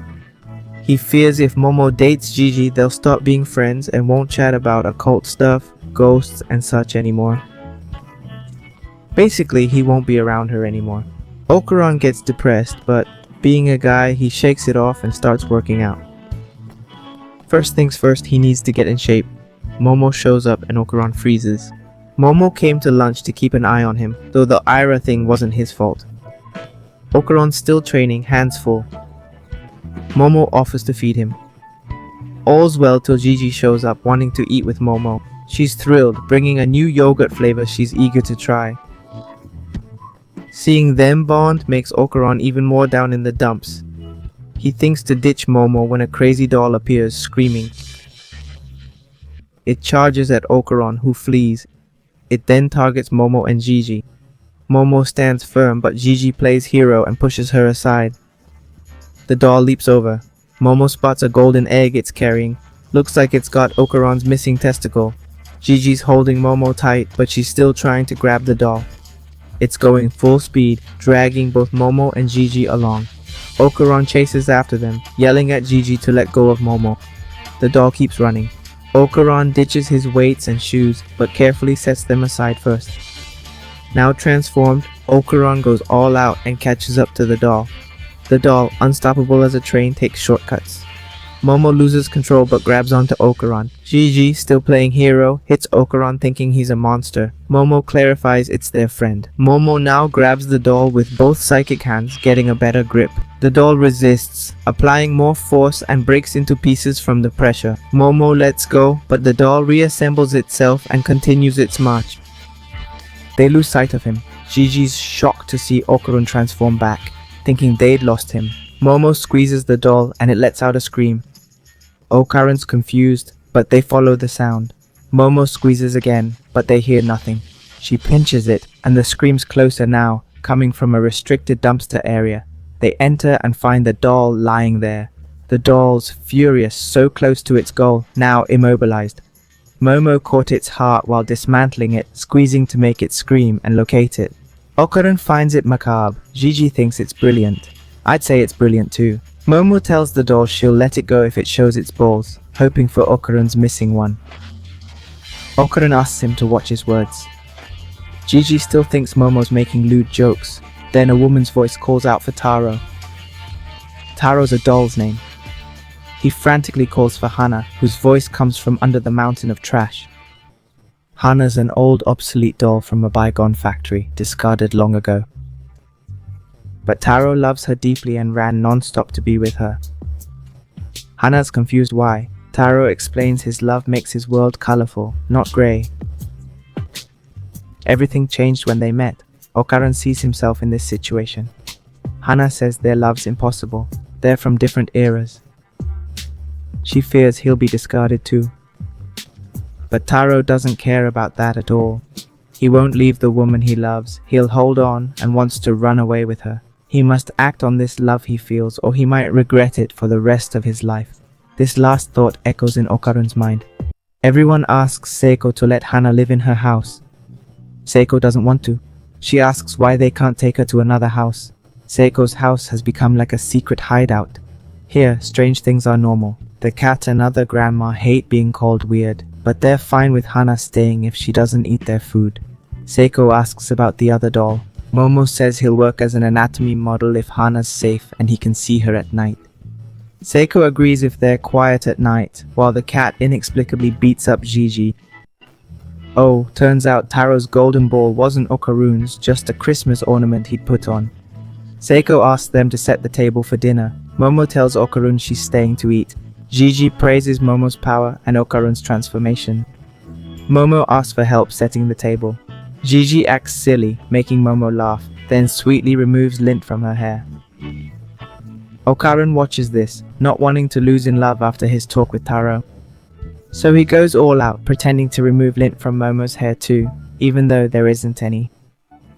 He fears if Momo dates Gigi, they'll stop being friends and won't chat about occult stuff, ghosts, and such anymore. Basically, he won't be around her anymore. Okaron gets depressed, but being a guy, he shakes it off and starts working out. First things first, he needs to get in shape. Momo shows up and Okaron freezes. Momo came to lunch to keep an eye on him, though the Ira thing wasn't his fault. Okaron's still training, hands full. Momo offers to feed him. All's well till Gigi shows up wanting to eat with Momo. She's thrilled, bringing a new yogurt flavor she's eager to try. Seeing them bond makes Okaron even more down in the dumps. He thinks to ditch Momo when a crazy doll appears, screaming. It charges at Okaron, who flees. It then targets Momo and Gigi. Momo stands firm, but Gigi plays hero and pushes her aside. The doll leaps over. Momo spots a golden egg it's carrying. Looks like it's got Okaron's missing testicle. Gigi's holding Momo tight, but she's still trying to grab the doll. It's going full speed, dragging both Momo and Gigi along. Okaron chases after them, yelling at Gigi to let go of Momo. The doll keeps running. Okaron ditches his weights and shoes, but carefully sets them aside first. Now transformed, Okaron goes all out and catches up to the doll. The doll, unstoppable as a train, takes shortcuts. Momo loses control but grabs onto Okaron. Gigi, still playing hero, hits Okaron thinking he's a monster. Momo clarifies it's their friend. Momo now grabs the doll with both psychic hands, getting a better grip. The doll resists, applying more force and breaks into pieces from the pressure. Momo lets go, but the doll reassembles itself and continues its march. They lose sight of him. Gigi's shocked to see Okaron transform back, thinking they'd lost him. Momo squeezes the doll and it lets out a scream. Okaron's confused, but they follow the sound. Momo squeezes again, but they hear nothing. She pinches it, and the scream's closer now, coming from a restricted dumpster area. They enter and find the doll lying there. The doll's furious, so close to its goal, now immobilized. Momo caught its heart while dismantling it, squeezing to make it scream and locate it. Okaron finds it macabre. Gigi thinks it's brilliant. I'd say it's brilliant too. Momo tells the doll she'll let it go if it shows its balls, hoping for Okaron's missing one. Okaron asks him to watch his words. Gigi still thinks Momo's making lewd jokes. Then a woman's voice calls out for Taro. Taro's a doll's name. He frantically calls for Hana, whose voice comes from under the mountain of trash. Hana's an old obsolete doll from a bygone factory, discarded long ago. But Taro loves her deeply and ran non-stop to be with her. Hana's confused why. Taro explains his love makes his world colorful, not grey. Everything changed when they met. Okaron sees himself in this situation. Hana says their love's impossible. They're from different eras. She fears he'll be discarded too. But Taro doesn't care about that at all. He won't leave the woman he loves. He'll hold on and wants to run away with her. He must act on this love he feels, or he might regret it for the rest of his life. This last thought echoes in Okaron's mind. Everyone asks Seiko to let Hana live in her house. Seiko doesn't want to. She asks why they can't take her to another house. Seiko's house has become like a secret hideout. Here, strange things are normal. The cat and other grandma hate being called weird, but they're fine with Hana staying if she doesn't eat their food. Seiko asks about the other doll. Momo says he'll work as an anatomy model if Hana's safe and he can see her at night. Seiko agrees if they're quiet at night, while the cat inexplicably beats up Gigi. Oh, turns out Taro's golden ball wasn't Okaron's, just a Christmas ornament he'd put on. Seiko asks them to set the table for dinner. Momo tells Okaron she's staying to eat. Gigi praises Momo's power and Okaron's transformation. Momo asks for help setting the table. Gigi acts silly, making Momo laugh, then sweetly removes lint from her hair. Okaron watches this, not wanting to lose in love after his talk with Taro. So he goes all out, pretending to remove lint from Momo's hair too, even though there isn't any.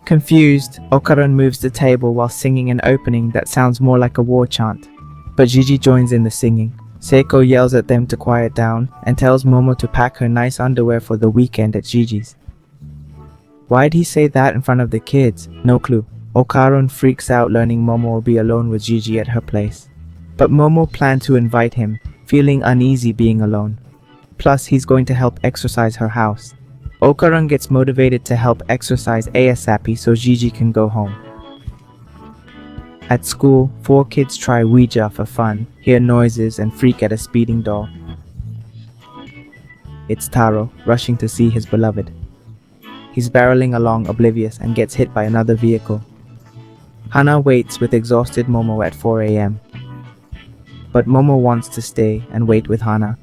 Confused, Okaron moves the table while singing an opening that sounds more like a war chant. But Gigi joins in the singing. Seiko yells at them to quiet down and tells Momo to pack her nice underwear for the weekend at Gigi's. Why'd he say that in front of the kids? No clue. Okarun freaks out learning Momo will be alone with Gigi at her place. But Momo planned to invite him, feeling uneasy being alone. Plus, he's going to help exercise her house. Okarun gets motivated to help exercise ASAP so Gigi can go home. At school, 4 kids try Ouija for fun, hear noises and freak at a speeding doll. It's Taro, rushing to see his beloved. He's barreling along oblivious and gets hit by another vehicle. Hana waits with exhausted Momo at 4 a.m. But Momo wants to stay and wait with Hana.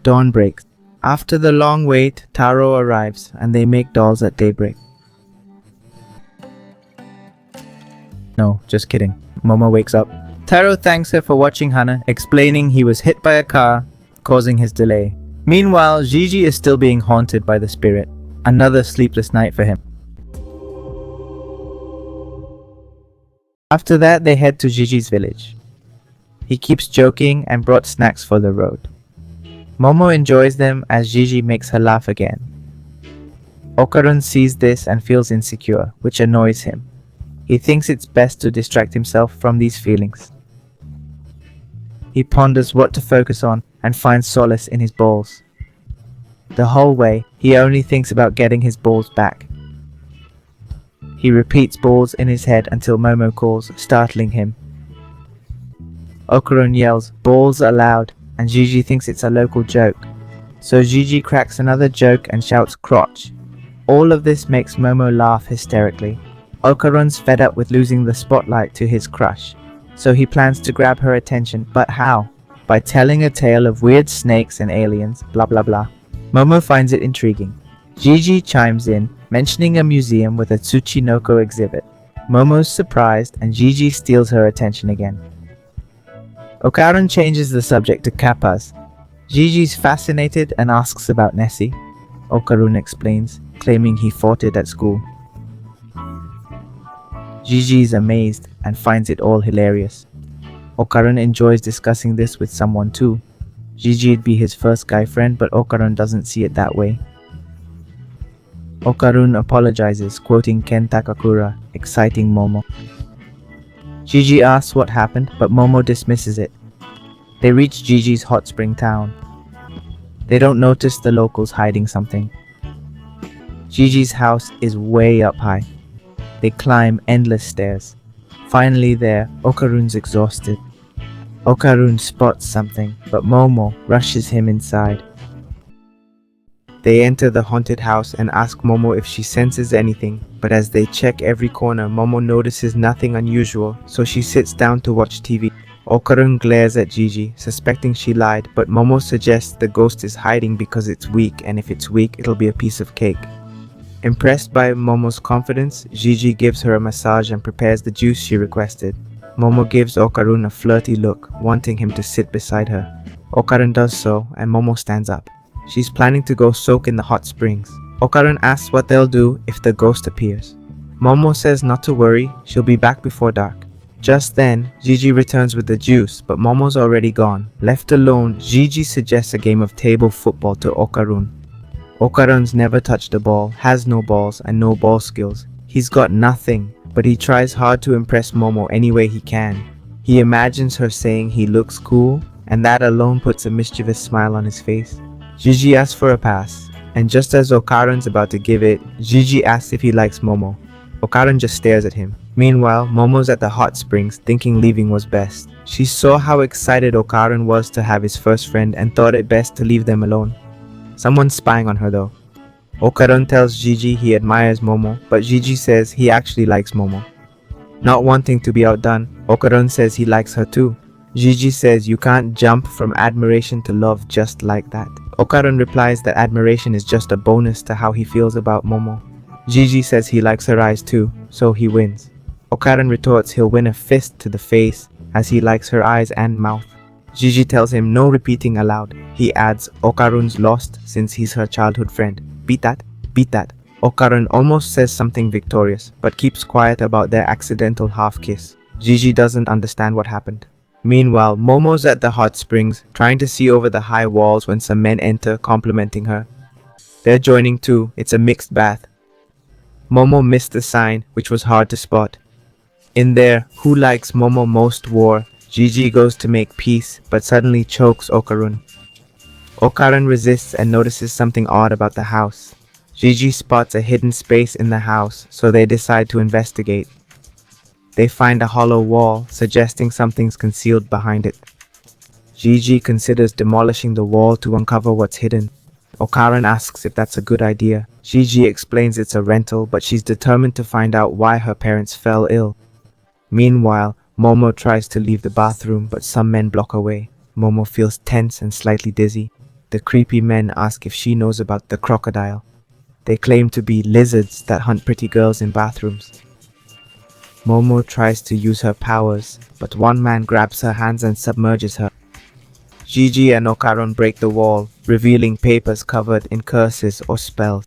Dawn breaks. After the long wait, Taro arrives and they make dolls at daybreak. No, just kidding. Momo wakes up. Taro thanks her for watching Hana, explaining he was hit by a car, causing his delay. Meanwhile, Gigi is still being haunted by the spirit. Another sleepless night for him. After that, they head to Gigi's village. He keeps joking and brought snacks for the road. Momo enjoys them as Gigi makes her laugh again. Okarun sees this and feels insecure, which annoys him. He thinks it's best to distract himself from these feelings. He ponders what to focus on and finds solace in his balls. The whole way, he only thinks about getting his balls back. He repeats balls in his head until Momo calls, startling him. Okarun yells, "Balls aloud," and Gigi thinks it's a local joke. So Gigi cracks another joke and shouts crotch. All of this makes Momo laugh hysterically. Okarun's fed up with losing the spotlight to his crush, so he plans to grab her attention, but how? By telling a tale of weird snakes and aliens, blah blah blah. Momo finds it intriguing. Gigi chimes in, mentioning a museum with a Tsuchinoko exhibit. Momo's surprised and Gigi steals her attention again. Okarun changes the subject to kappas. Gigi's fascinated and asks about Nessie. Okarun explains, claiming he fought it at school. Gigi is amazed and finds it all hilarious. Okarun enjoys discussing this with someone too. Gigi'd be his first guy friend, but Okarun doesn't see it that way. Okarun apologizes, quoting Ken Takakura, exciting Momo. Gigi asks what happened, but Momo dismisses it. They reach Gigi's hot spring town. They don't notice the locals hiding something. Gigi's house is way up high. They climb endless stairs. Finally there, Okarun's exhausted. Okarun spots something, but Momo rushes him inside. They enter the haunted house and ask Momo if she senses anything, but as they check every corner, Momo notices nothing unusual, so she sits down to watch TV. Okarun glares at Gigi, suspecting she lied, but Momo suggests the ghost is hiding because it's weak, and if it's weak, it'll be a piece of cake. Impressed by Momo's confidence, Gigi gives her a massage and prepares the juice she requested. Momo gives Okarun a flirty look, wanting him to sit beside her. Okarun does so, and Momo stands up. She's planning to go soak in the hot springs. Okarun asks what they'll do if the ghost appears. Momo says not to worry, she'll be back before dark. Just then, Gigi returns with the juice, but Momo's already gone. Left alone, Gigi suggests a game of table football to Okarun. Okarun's never touched a ball, has no balls, and no ball skills. He's got nothing, but he tries hard to impress Momo any way he can. He imagines her saying he looks cool, and that alone puts a mischievous smile on his face. Gigi asks for a pass, and just as Okarun's about to give it, Gigi asks if he likes Momo. Okarun just stares at him. Meanwhile, Momo's at the hot springs, thinking leaving was best. She saw how excited Okarun was to have his first friend and thought it best to leave them alone. Someone's spying on her though. Okarun tells Gigi he admires Momo, but Gigi says he actually likes Momo. Not wanting to be outdone, Okarun says he likes her too. Gigi says you can't jump from admiration to love just like that. Okarun replies that admiration is just a bonus to how he feels about Momo. Gigi says he likes her eyes too, so he wins. Okarun retorts he'll win a fist to the face as he likes her eyes and mouth. Gigi tells him no repeating aloud. He adds Okarun's lost since he's her childhood friend. Beat that, beat that. Okarun almost says something victorious, but keeps quiet about their accidental half kiss. Gigi doesn't understand what happened. Meanwhile, Momo's at the hot springs, trying to see over the high walls when some men enter, complimenting her. They're joining too. It's a mixed bath. Momo missed the sign, which was hard to spot. In there, Who Likes Momo Most war, Gigi goes to make peace, but suddenly chokes Okarun. Okaran resists and notices something odd about the house. Gigi spots a hidden space in the house, so they decide to investigate. They find a hollow wall, suggesting something's concealed behind it. Gigi considers demolishing the wall to uncover what's hidden. Okaran asks if that's a good idea. Gigi explains it's a rental, but she's determined to find out why her parents fell ill. Meanwhile, Momo tries to leave the bathroom, but some men block her way. Momo feels tense and slightly dizzy. The creepy men ask if she knows about the crocodile. They claim to be lizards that hunt pretty girls in bathrooms. Momo tries to use her powers, but one man grabs her hands and submerges her. Gigi and Okaran break the wall, revealing papers covered in curses or spells.